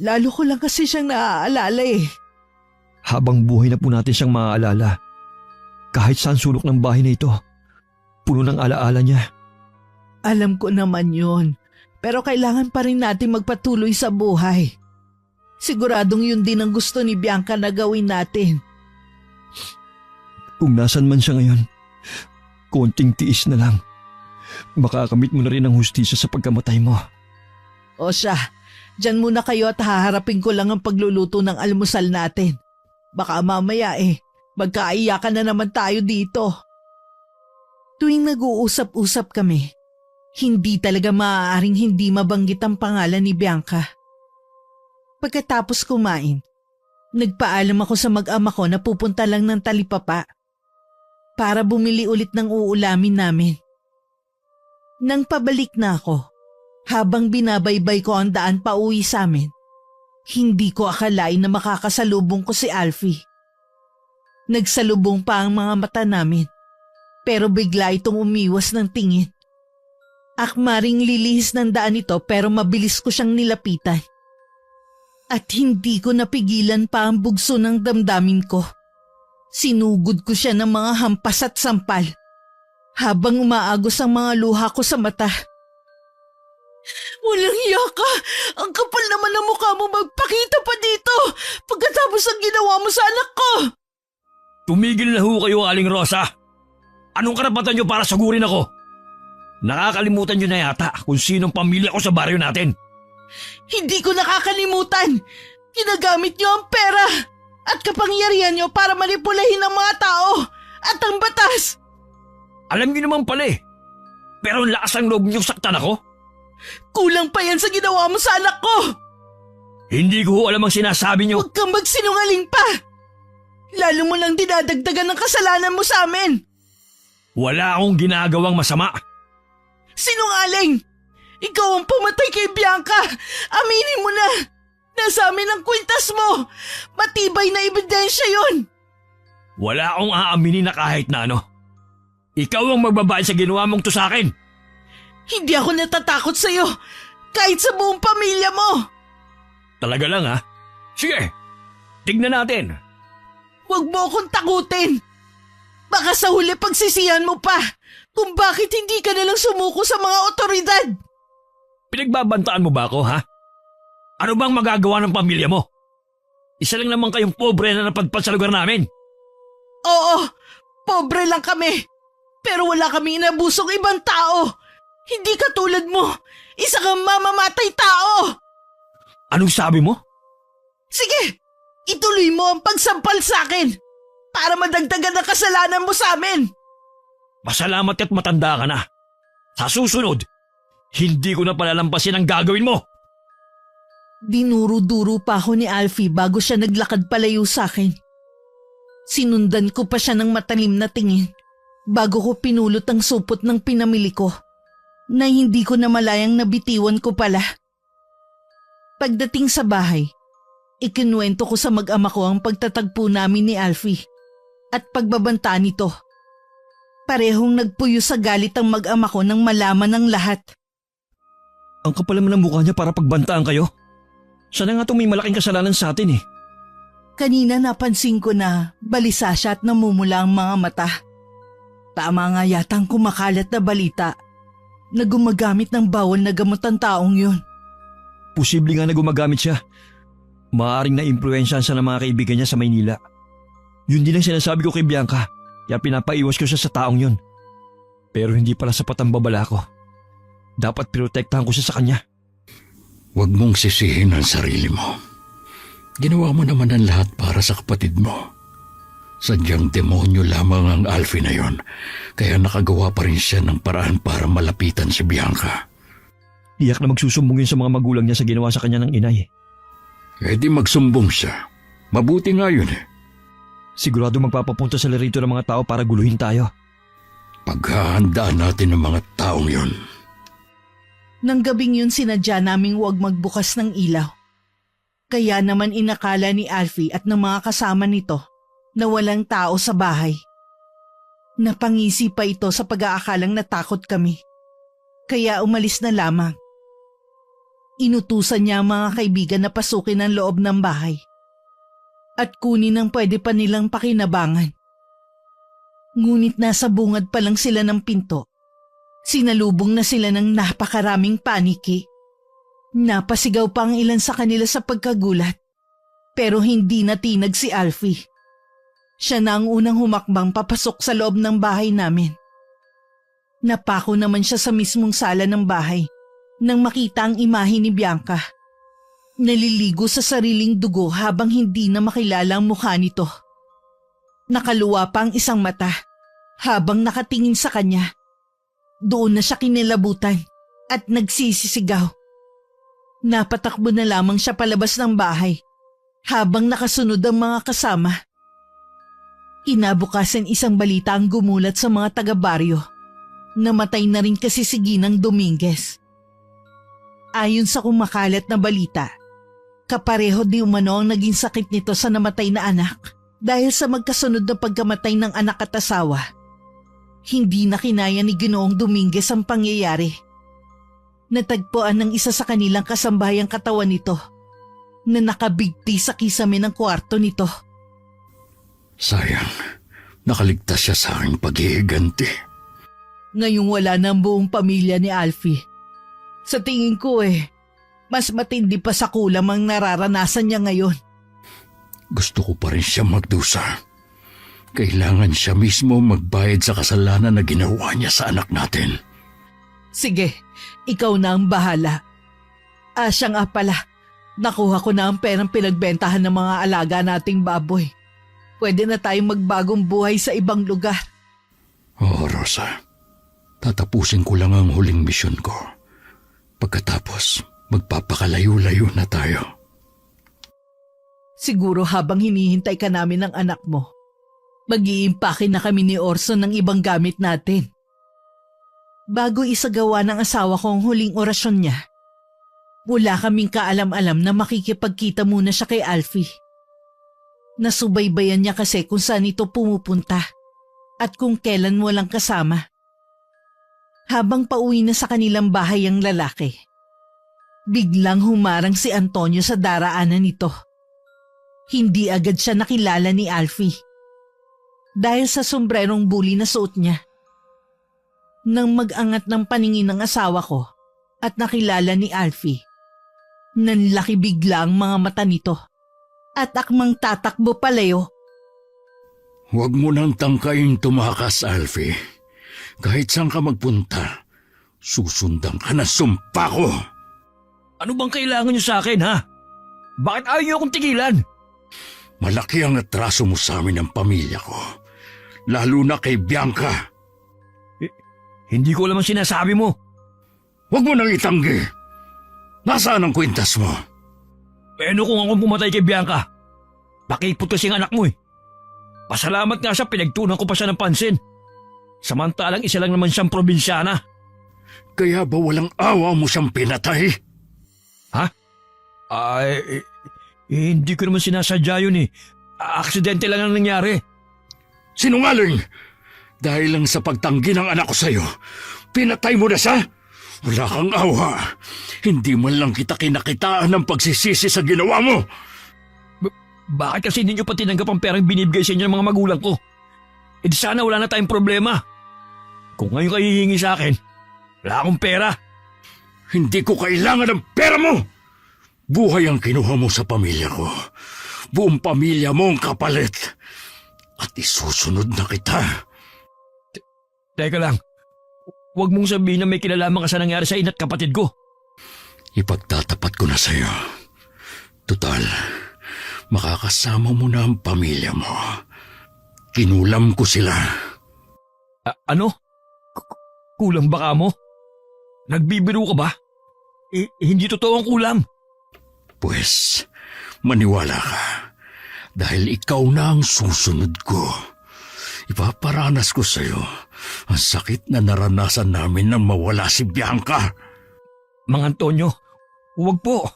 Lalo ko lang kasi siyang naaalala eh. Habang buhay na po natin siyang maaalala. Kahit saan sulok ng bahay na ito, puno ng alaala niya. Alam ko naman yun. Pero kailangan pa rin natin magpatuloy sa buhay. Siguradong yun din ang gusto ni Bianca na gawin natin. Kung nasan man siya ngayon, konting tiis na lang. Makakamit mo na rin ang hustisya sa pagkamatay mo. O siya, dyan muna kayo at haharapin ko lang ang pagluluto ng almusal natin. Baka mamaya magkaiyakan na naman tayo dito. Tuwing nag-uusap-usap kami, hindi talaga maaaring hindi mabanggit ang pangalan ni Bianca. Pagkatapos kumain, nagpaalam ako sa mag-ama ko na pupunta lang ng Talipapa para bumili ulit ng uulamin namin. Nang pabalik na ako, habang binabaybay ko ang daan pa uwi sa amin, hindi ko akalain na makakasalubong ko si Alfie. Nagsalubong pa ang mga mata namin, pero bigla itong umiwas ng tingin. Akmaring lilihis ng daan ito pero mabilis ko siyang nilapitan. At hindi ko napigilan pa ang bugso ng damdamin ko. Sinugod ko siya ng mga hampas at sampal habang umaagos ang mga luha ko sa mata. Walang hiya ka! Ang kapal naman ng mukha mo magpakita pa dito pagkatapos ang ginawa mo sa anak ko! Tumigil na ho kayo, Aling Rosa! Anong karapatan nyo para sagurin ako? Nakakalimutan nyo na yata kung sinong pamilya ko sa baryo natin. Hindi ko nakakalimutan! Ginagamit nyo ang pera at kapangyarihan nyo para manipulahin ang mga tao at ang batas! Alam nyo naman pala eh. Pero ang lakas ang loob nyo saktan ako. Kulang pa yan sa ginawa mo sa anak ko! Hindi ko ho alam ang sinasabi nyo. Huwag kang magsinungaling pa! Lalo mo lang dinadagdagan ng kasalanan mo sa amin! Wala akong ginagawang masama. Sinungaling! Ikaw ang pumatay kay Bianca! Aminin mo na! Nasa amin ang kwintas mo! Matibay na ebidensya yon! Wala akong aaminin na kahit na ano. Ikaw ang magbabayad sa ginawa mong to sa akin. Hindi ako natatakot sa'yo, kahit sa buong pamilya mo. Talaga lang ha? Sige, tignan natin. Huwag mo akong takutin. Baka sa huli pagsisihan mo pa kung bakit hindi ka nalang sumuko sa mga otoridad. Pinagbabantaan mo ba ako ha? Ano bang magagawa ng pamilya mo? Isa lang naman kayong pobre na napadpad sa lugar namin. Oo, pobre lang kami. Pero wala kami inabusong ibang tao. Hindi katulad mo. Isa kang mamamatay tao. Anong sabi mo? Sige, ituloy mo ang pagsampal sa akin para madagdagan ang kasalanan mo sa amin. Pasalamat ka't matanda ka na. Sa susunod, hindi ko na palalampasin ang gagawin mo. Dinuro-duro pa ako ni Alfie bago siya naglakad palayo sa akin. Sinundan ko pa siya ng matalim na tingin bago ko pinulot ang supot ng pinamili ko na hindi ko na malayang nabitiwan ko pala. Pagdating sa bahay, ikinuwento ko sa mag-ama ko ang pagtatagpo namin ni Alfie at pagbabanta nito. Parehong nagpuyo sa galit ang mag-ama ko nang malaman ng lahat. Ang kapal naman ng mukha niya para pagbantaan kayo. Sana nga itong may malaking kasalanan sa atin eh. Kanina napansin ko na balisa siya at namumula ang mga mata. Tama nga yatang kumakalat na balita na gumagamit ng bawal na gamot ang taong yun. Posible nga na gumagamit siya. Maaaring na-impluensyahan siya ng mga kaibigan niya sa Maynila. Yun din ang sinasabi ko kay Bianca, kaya pinapaiwas ko siya sa taong yun. Pero hindi pala sapat ang babala ko. Dapat protektahan ko siya sa kanya. Huwag mong sisihin ang sarili mo. Ginawa mo naman ang lahat para sa kapatid mo. Sadyang demonyo lamang ang Alfie na yon, kaya nakagawa pa rin siya ng paraan para malapitan si Bianca. Iyak na magsusumbong yun sa mga magulang niya sa ginawa sa kanya ng inay. Eh di magsumbong siya. Mabuti nga yun eh. Sigurado magpapapunta sa larito ng mga tao para guluhin tayo. Paghahandaan natin ng mga taong yon. Nang gabing yun sinadya naming huwag magbukas ng ilaw. Kaya naman inakala ni Alfie at ng mga kasama nito na walang tao sa bahay. Napangisi pa ito sa pag-aakalang natakot kami. Kaya umalis na lamang. Inutusan niya ang mga kaibigan na pasukin ang loob ng bahay at kunin ang pwede pa nilang pakinabangan. Ngunit nasa bungad pa lang sila ng pinto. Sinalubong na sila ng napakaraming paniki. Napasigaw pa ang ilan sa kanila sa pagkagulat, pero hindi natinag si Alfie. Siya na ang unang humakbang papasok sa loob ng bahay namin. Napako naman siya sa mismong sala ng bahay nang makita ang imahe ni Bianca. Naliligo sa sariling dugo habang hindi na makilala ang mukha nito. Nakaluwa pa ang isang mata habang nakatingin sa kanya. Doon na siya kinilabutan at nagsisisigaw. Napatakbo na lamang siya palabas ng bahay habang nakasunod ang mga kasama. Kinabukasan isang balita ang gumulat sa mga taga-baryo. Namatay na rin kasi si Ginang Dominguez. Ayon sa kumakalat na balita, kapareho di umano ang naging sakit nito sa namatay na anak dahil sa magkasunod na pagkamatay ng anak at asawa. Hindi na kinaya ni Ginoong Dominguez ang pangyayari. Natagpuan ng isa sa kanilang kasambayang katawan nito na nakabigti sa kisame ng kwarto nito. Sayang, nakaligtas siya sa aking paghihiganti. Ngayong wala na ang buong pamilya ni Alfie. Sa tingin ko mas matindi pa sa kulam ang nararanasan niya ngayon. Gusto ko pa rin siya magdusa. Kailangan siya mismo magbayad sa kasalanan na ginawa niya sa anak natin. Sige, ikaw na ang bahala. Siya nga pala, nakuha ko na ang perang pinagbentahan ng mga alaga nating baboy. Pwede na tayong magbagong buhay sa ibang lugar. Oo, Rosa. Tatapusin ko lang ang huling misyon ko. Pagkatapos, magpapakalayo-layo na tayo. Siguro habang hinihintay ka namin ng anak mo, mag-iimpake na kami ni Orson ng ibang gamit natin. Bago isagawa ng asawa ko ang huling orasyon niya, wala kaming kaalam-alam na makikipagkita muna siya kay Alfie. Nasubaybayan niya kasi kung saan ito pumupunta at kung kailan walang kasama. Habang pauwi na sa kanilang bahay ang lalaki, biglang humarang si Antonio sa daraanan nito. Hindi agad siya nakilala ni Alfie dahil sa sombrerong buli na suot niya. Nang mag-angat ng paningin ng asawa ko at nakilala ni Alfie, nanlaki bigla ang mga mata nito at akmang tatakbo paleo. Huwag mo nang tangkaing tumakas, Alfie. Kahit saan ka magpunta, susundan ka na sumpa ko. Ano bang kailangan niyo sa akin, ha? Bakit ayaw niyo akong tigilan? Malaki ang atraso mo sa amin ng pamilya ko. Lalo na kay Bianca. Hindi ko alam ang sinasabi mo. Huwag mo nang itanggi. Nasaan ang kwintas mo? Ano kung akong pumatay kay Bianca? Nakipot kasi ang anak mo eh. Pasalamat nga siya, pinagtunan ko pa siya ng pansin. Samantalang isa lang naman siyang probinsyana. Kaya ba walang awa mo siyang pinatay? Ha? Hindi ko naman sinasadya yun eh. Aksidente lang ang nangyari. Sinungaling! Dahil lang sa pagtanggi ng anak ko sa'yo, pinatay mo na siya? Wala kang awa. Hindi man lang kita kinakitaan ng pagsisisi sa ginawa mo. Bakit kasi hindi nyo pa tinanggap ang perang binibigay sa inyo ng mga magulang ko? E di sana wala na tayong problema. Kung ngayon kayo hihingi sa akin, wala akong pera. Hindi ko kailangan ng pera mo. Buhay ang kinuha mo sa pamilya ko. Buong pamilya mo ang kapalit. At isusunod na kita. Teka lang, huwag mong sabihin na may kinalaman ka sa nangyari sa ina't kapatid ko. Ipagtatapat ko na sa'yo. Tutal, makakasama mo na ang pamilya mo. Kinulam ko sila. Ano? Kulang ba ka mo? Nagbibiro ka ba? Hindi totoo ang kulam. Pues, maniwala ka. Dahil ikaw na ang susunod ko. Ipaparanas ko sa'yo ang sakit na naranasan namin nang mawala si Bianca. Mang Antonio, huwag po.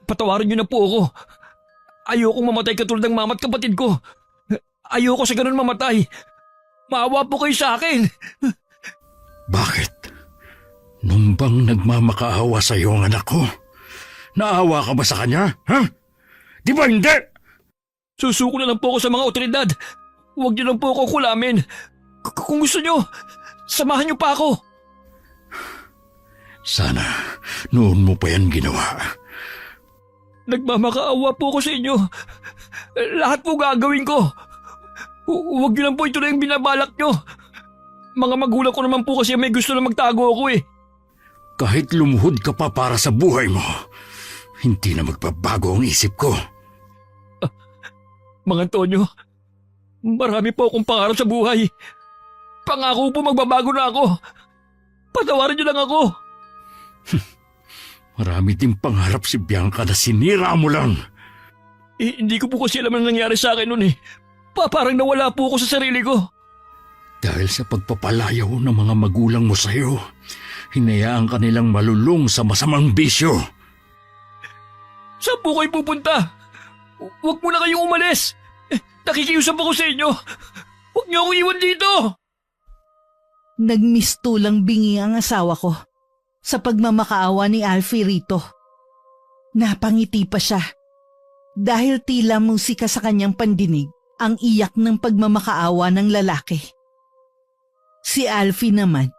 Patawarin niyo na po ako. Ayokong mamatay katulad ng mama't kapatid ko. Ayoko sa ganun mamatay. Maawa po kayo sa akin. Bakit? Nung bang nagmamakaawa sa iyo ang anak ko? Naawa ka ba sa kanya? Ha? Di ba hindi? Susuko na lang po ako sa mga otoridad. Huwag niyo lang po ako kulamin. Kung gusto niyo, samahan niyo pa ako. Sana noon mo pa yan ginawa. Nagmamakaawa po ako sa inyo. Lahat po gagawin ko. Huwag niyo lang po ituloy ang binabalak niyo. Mga magulang ko naman po kasi may gusto na magtago ako eh. Kahit lumuhod ka pa para sa buhay mo, hindi na magbabago ang isip ko. Mang Antonio, marami po akong pangarap sa buhay. Pangako po magbabago na ako. Patawarin niyo lang ako. Marami din pangarap si Bianca na sinira mo lang. Hindi ko po kasi alam ang nangyari sa akin noon eh. Parang nawala po ako sa sarili ko. Dahil sa pagpapalayaw ng mga magulang mo sa iyo, hinayaan ka nilang malulong sa masamang bisyo. Saan po kayo pupunta? Huwag mo na kayong umalis. Nakikiusap ako sa inyo. Huwag niyo akong iwan dito. Nagmistulang bingi ang asawa ko sa pagmamakaawa ni Alfie rito. Napangiti pa siya dahil tila musika sa kanyang pandinig ang iyak ng pagmamakaawa ng lalaki. Si Alfie naman,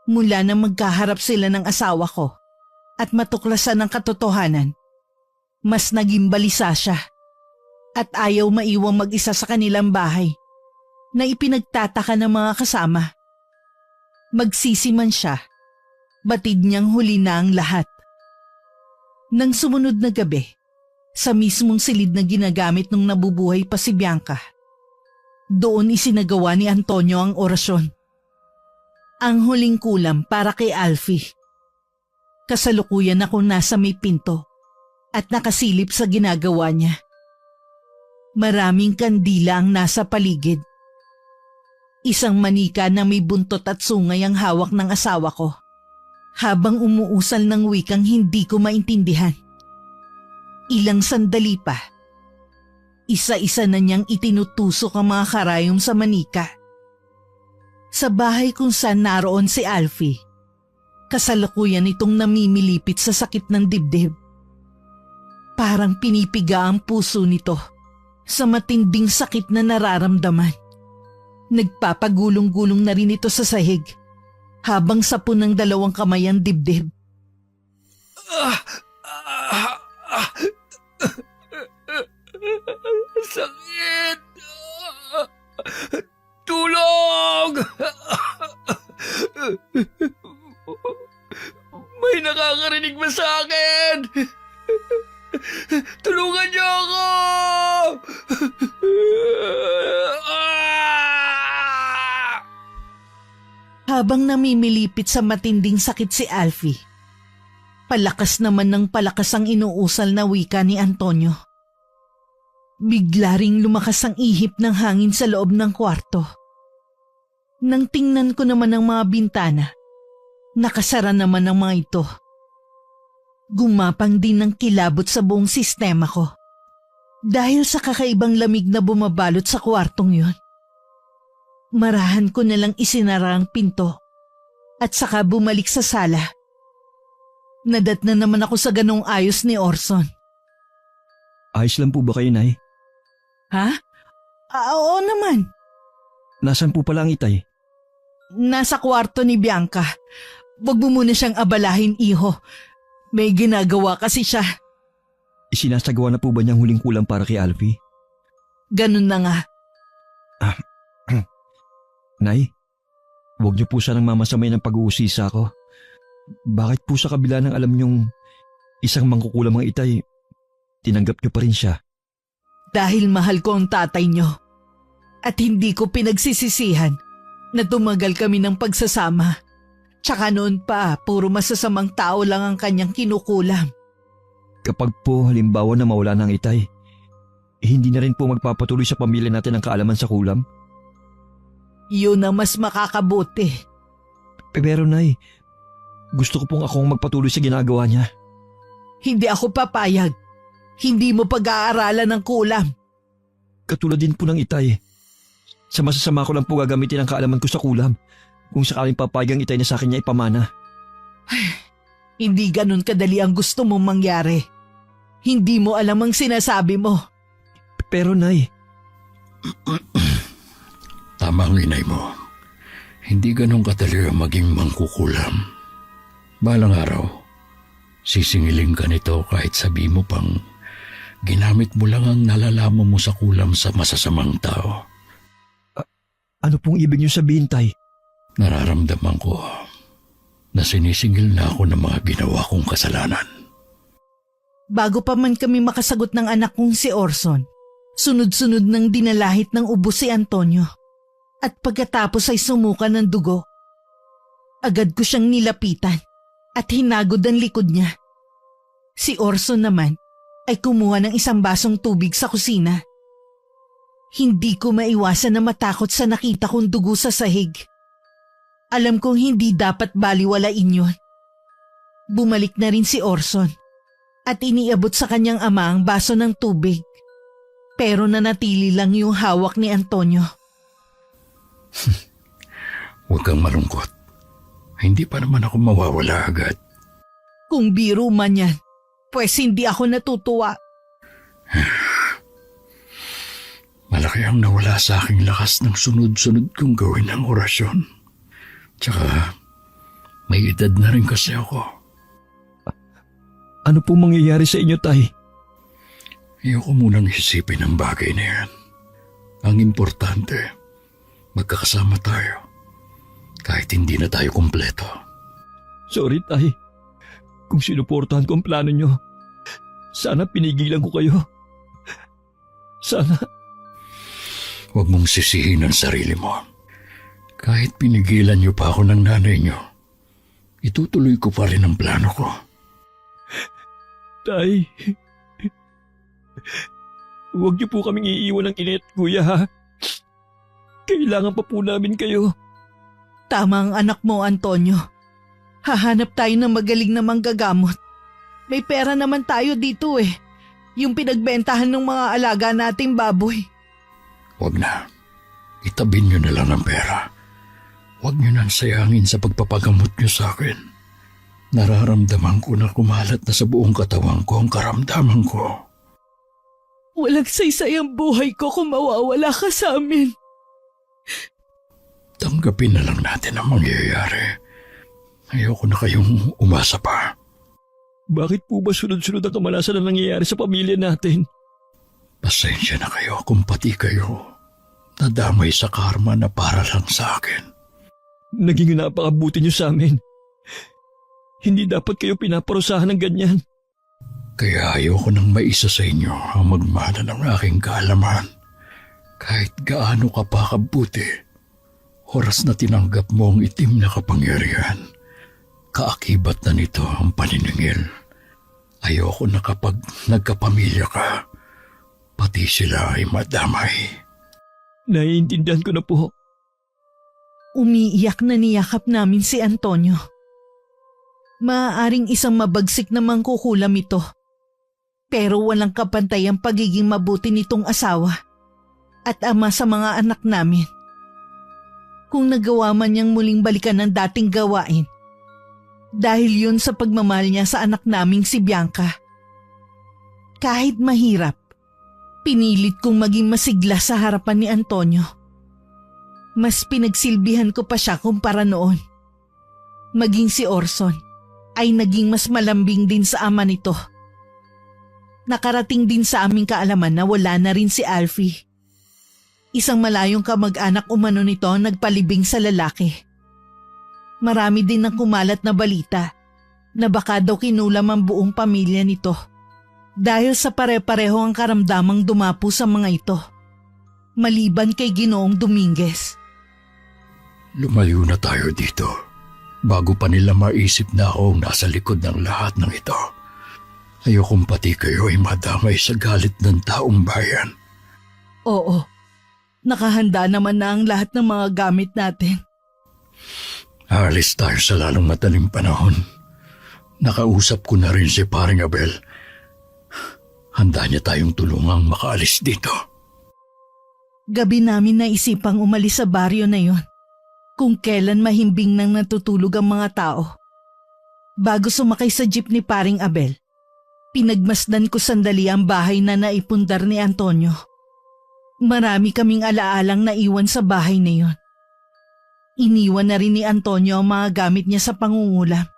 mula na magkaharap sila ng asawa ko at matuklasan ng katotohanan, mas naging balisa siya at ayaw maiwang mag-isa sa kanilang bahay na ipinagtataka ng mga kasama. Magsisiman siya, batid niyang huli na ang lahat. Nang sumunod na gabi, sa mismong silid na ginagamit nung nabubuhay pa si Bianca, doon isinagawa ni Antonio ang orasyon. Ang huling kulam para kay Alfie. Kasalukuyan ako nasa may pinto at nakasilip sa ginagawa niya. Maraming kandila ang nasa paligid. Isang manika na may buntot at sungay ang hawak ng asawa ko, habang umuusal ng wikang hindi ko maintindihan. Ilang sandali pa, isa-isa na niyang itinutusok ang mga karayom sa manika. Sa bahay kung saan naroon si Alfie, kasalukuyan itong namimilipit sa sakit ng dibdib. Parang pinipiga ang puso nito sa matinding sakit na nararamdaman. Nagpapagulong-gulong na rin ito sa sahig habang sapon ng dalawang kamay ang dibdib. Sakit! Tulong! May nakakarinig ba sa akin? Tulungan niyo ako! Habang namimilipit sa matinding sakit si Alfie, palakas naman ng palakas ang inuusal na wika ni Antonio. Bigla ring lumakas ang ihip ng hangin sa loob ng kwarto. Nang tingnan ko naman ang mga bintana, nakasara naman ang mga ito. Gumapang din ng kilabot sa buong sistema ko dahil sa kakaibang lamig na bumabalot sa kwartong yun. Marahan ko nalang isinara ang pinto at saka bumalik sa sala Nadat na naman ako sa ganong ayos ni Orson. Ayos lang po ba kayo, Nay? Ha? Oo naman. Nasaan po pala ang itay? Nasa kwarto ni Bianca. Huwag mo muna siyang abalahin, iho. May ginagawa kasi siya. Isinasagawa na po ba niyang huling kulang para kay Alfie? Ganun na nga. Nay, huwag niyo po sanang mamasamay ng pag-uusisa ko. Bakit po sa kabila ng alam niyong isang mangkukulam ang itay, tinanggap niyo pa rin siya? Dahil mahal ko ang tatay niyo. At hindi ko pinagsisisihan na tumagal kami ng pagsasama. Tsaka noon pa, puro masasamang tao lang ang kanyang kinukulam. Kapag po halimbawa na mawala ng itay, hindi na rin po magpapatuloy sa pamilya natin ang kaalaman sa kulam? Yun ang mas makakabuti. Pero Nay, gusto ko pong akong magpatuloy sa ginagawa niya. Hindi ako papayag. Hindi mo pag-aaralan ng kulam. Katulad din po ng itay. Sa masasama ko lang po gagamitin ang kaalaman ko sa kulam kung sakaling papayag ang itay na sa akin niya ipamana. Hindi ganun kadali ang gusto mong mangyari. Hindi mo alam ang sinasabi mo. Pero Nay, Tama ang inay mo. Hindi ganun kadali ang maging mangkukulam. Balang araw, sisingilin ka nito kahit sabi mo pang ginamit mo lang ang nalalaman mo sa kulam sa masasamang tao. ano pong ibig niyo sabihin, Tay? Nararamdaman ko na sinisingil na ako ng mga ginawa kong kasalanan. Bago pa man kami makasagot ng anak kong si Orson, sunod-sunod nang dinalahit ng ubo si Antonio. At pagkatapos ay sumuka ng dugo. Agad ko siyang nilapitan at hinagod ang likod niya. Si Orson naman ay kumuha ng isang basong tubig sa kusina. Hindi ko maiwasan na matakot sa nakita kong dugo sa sahig. Alam kong hindi dapat baliwalain yun. Bumalik na rin si Orson at iniabot sa kanyang ama ang baso ng tubig. Pero nanatili lang yung hawak ni Antonio. Huwag kang malungkot. Hindi pa naman ako mawawala agad. Kung biro man yan, pues hindi ako natutuwa. Malaki ang nawala sa aking lakas ng sunod-sunod kong gawin ng orasyon. Tsaka, may edad na rin kasi ako. Ano pong mangyayari sa inyo, Tay? Ayoko munang isipin ang bagay na yan. Ang importante, magkakasama tayo. Kahit hindi na tayo kumpleto. Sorry, Tay. Kung sinuportahan ko ang plano niyo, sana pinigilan ko kayo. Sana. Huwag mong sisihin ang sarili mo. Kahit pinigilan niyo pa ako ng nanay niyo, itutuloy ko pa rin ang plano ko. Tay, huwag niyo po kaming iiwan ng init, kuya, ha? Kailangan pa po namin kayo. Tama ang anak mo, Antonio. Hahanap tayo ng magaling na manggagamot. May pera naman tayo dito eh. Yung pinagbentahan ng mga alaga nating baboy. Huwag na. Itabi niyo na lang ang pera. Huwag niyo nang sayangin sa pagpapagamot niyo sa akin. Nararamdaman ko na kumalat na sa buong katawan ko ang karamdaman ko. Walang saysay ang buhay ko kung mawawala ka sa amin. Tanggapin na lang natin ang mangyayari. Ayoko na kayong umasa pa. Bakit po ba sunod-sunod ang kamalasan na nangyayari sa pamilya natin? Pasensya na kayo kung pati kayo nadamay sa karma na para lang sa akin. Naging napakabuti niyo sa amin. Hindi dapat kayo pinaparusahan ng ganyan. Kaya ayoko nang maisa sa inyo ang magmana ng aking kaalaman. Kahit gaano ka pa kabuti, oras na tinanggap mo ang itim na kapangyarihan, kaakibat na nito ang paniningil. Ayoko na kapag nagkapamilya ka, pati sila ay madamay. Naiintindihan ko na po. Umiiyak na niyakap namin si Antonio. Maaaring isang mabagsik na mangkukulam ito. Pero walang kapantay ang pagiging mabuti nitong asawa at ama sa mga anak namin. Kung nagawa man niyang muling balikan ng dating gawain, Dahil yun sa pagmamahal niya sa anak naming si Bianca. Kahit mahirap, pinilit kong maging masigla sa harapan ni Antonio. Mas pinagsilbihan ko pa siya kumpara noon. Maging si Orson ay naging mas malambing din sa ama nito. Nakarating din sa aming kaalaman na wala na rin si Alfie. Isang malayong kamag-anak umano nito ang nagpalibing sa lalaki. Marami din ang kumalat na balita na baka daw kinulam ang buong pamilya nito dahil sa pare-pareho ang karamdamang dumapo sa mga ito, maliban kay Ginoong Dominguez. Lumayo na tayo dito bago pa nila maisip na akong nasa likod ng lahat ng ito. Ayokong pati kayo ay madamay sa galit ng taong bayan. Oo, nakahanda naman na ang lahat ng mga gamit natin. Aalis tayo sa lalong madaling panahon. Nakausap ko na rin si Paring Abel. Handa niya tayong tulungang makaalis dito. Gabi namin naisipang umalis sa baryo na yon kung kailan mahimbing nang natutulog ang mga tao. Bago sumakay sa jeep ni Paring Abel, pinagmasdan ko sandali ang bahay na naipundar ni Antonio. Marami kaming alaalang naiwan sa bahay na yon. Iniwan na rin ni Antonio ang mga gamit niya sa pangungulam.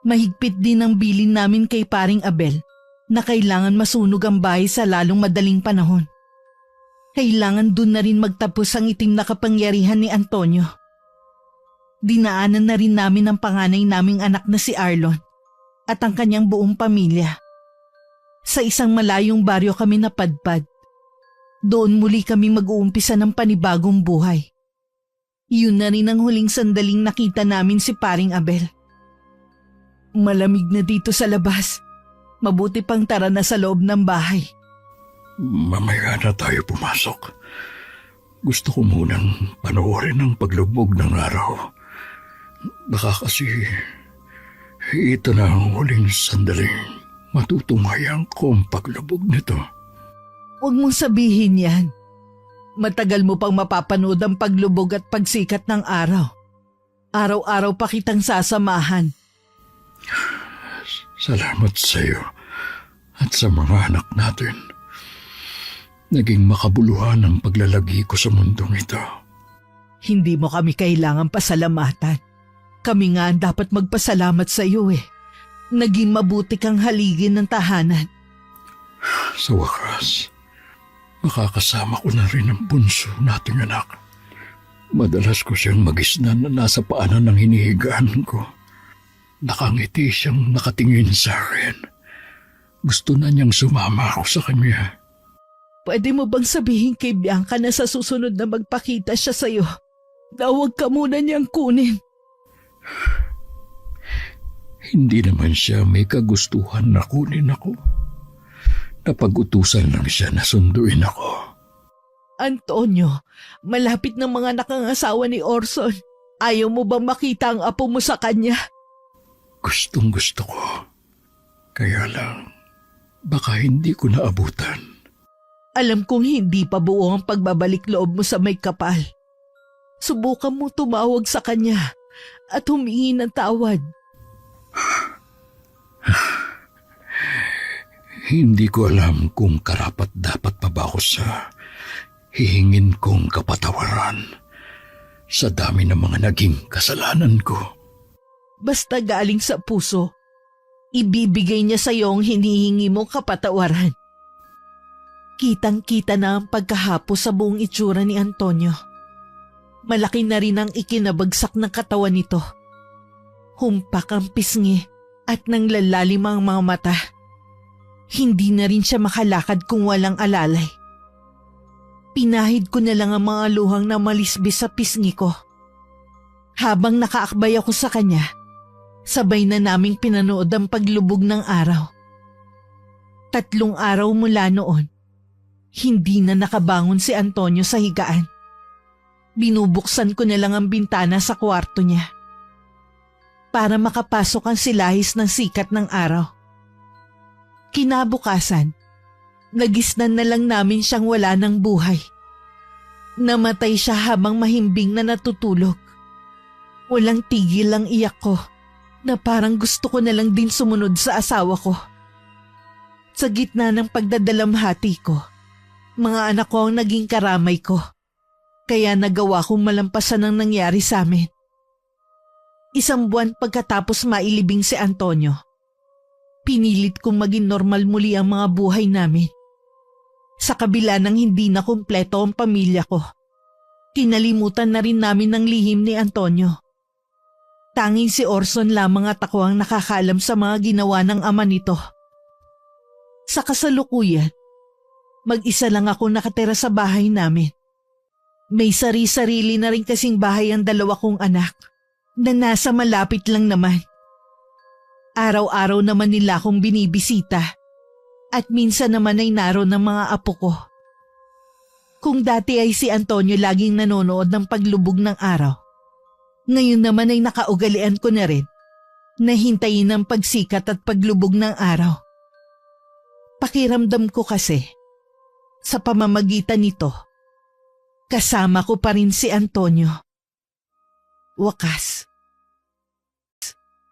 Mahigpit din ang bilin namin kay Paring Abel na kailangan masunog ang bahay sa lalong madaling panahon. Kailangan dun na rin magtapos ang itim na kapangyarihan ni Antonio. Dinaanan na rin namin ang panganay naming anak na si Arlon at ang kanyang buong pamilya. Sa isang malayong baryo kami napadpad. Doon muli kami mag-uumpisa ng panibagong buhay. Yun na rin ang huling sandaling nakita namin si Paring Abel. Malamig na dito sa labas. Mabuti pang tara na sa loob ng bahay. Mamaya na tayo pumasok. Gusto ko munang panoorin ang paglubog ng araw. Baka kasi ito na ang huling sandaling matutunghayan ko ang paglubog nito. Huwag mong sabihin yan. Matagal mo pang mapapanood ang paglubog at pagsikat ng araw. Araw-araw pa kitang sasamahan. Salamat sa iyo at sa mga anak natin. Naging makabuluhan ang paglalagi ko sa mundong ito. Hindi mo kami kailangan pasalamatan. Kami nga ang dapat magpasalamat sa iyo eh. Naging mabuti kang haligin ng tahanan. Sa wakas, makakasama ko na rin ang bunso nating anak. Madalas ko siyang magisnan na nasa paanan ng hinihigaan ko. Nakangiti siyang nakatingin sa akin. Gusto na niyang sumama ako sa kanya. Pwede mo bang sabihin kay Bianca na sa susunod na magpakita siya sa'yo na huwag ka muna niyang kunin? Hindi naman siya may kagustuhan na kunin ako. Napag-utusan lang siya na sunduin ako. Antonio, malapit ng mga nakangasawa ni Orson. Ayaw mo bang makita ang apo mo sa kanya? Gustong gusto ko. Kaya lang, baka hindi ko naabutan. Alam kong hindi pa buo ang pagbabalik loob mo sa may kapal. Subukan mo tumawag sa kanya at humingi ng tawad. Hindi ko alam kung karapat-dapat pa ba ako sa hihingin kong kapatawaran sa dami ng mga naging kasalanan ko. Basta galing sa puso, ibibigay niya sa iyo ang hinihingi mong kapatawaran. Kitang-kita na ang pagkahapos sa buong itsura ni Antonio. Malaki na rin ang ikinabagsak ng katawan nito. Humpak ang pisngi at nanglalalim ang mga mata. Hindi na rin siya makalakad kung walang alalay. Pinahid ko na lang ang mga luhang na malisbis sa pisngi ko. Habang nakaakbay ako sa kanya, sabay na naming pinanood ang paglubog ng araw. 3 araw mula noon, hindi na nakabangon si Antonio sa higaan. Binubuksan ko na lang ang bintana sa kwarto niya para makapasok ang silahis ng sikat ng araw. Kinabukasan, nagisnan na lang namin siyang wala ng buhay. Namatay siya habang mahimbing na natutulog. Walang tigil ang iyak ko na parang gusto ko na lang din sumunod sa asawa ko. Sa gitna ng pagdadalamhati ko, mga anak ko ang naging karamay ko. Kaya nagawa kong malampasan ang nangyari sa amin. 1 buwan pagkatapos mailibing si Antonio, pinilit kong maging normal muli ang mga buhay namin. Sa kabila ng hindi na kumpleto ang pamilya ko, kinalimutan na rin namin ang lihim ni Antonio. Tanging si Orson lamang at ako ang nakakaalam sa mga ginawa ng ama nito. Sa kasalukuyan, mag-isa lang ako nakatira sa bahay namin. May sari-sarili na rin kasing bahay ang 2 kong anak na nasa malapit lang naman. Araw-araw naman nila akong binibisita at minsan naman ay naroon ng mga apo ko. Kung dati ay si Antonio laging nanonood ng paglubog ng araw, ngayon naman ay nakaugalian ko na rin na hintayin ang pagsikat at paglubog ng araw. Pakiramdam ko kasi, sa pamamagitan nito, kasama ko pa rin si Antonio. Wakas,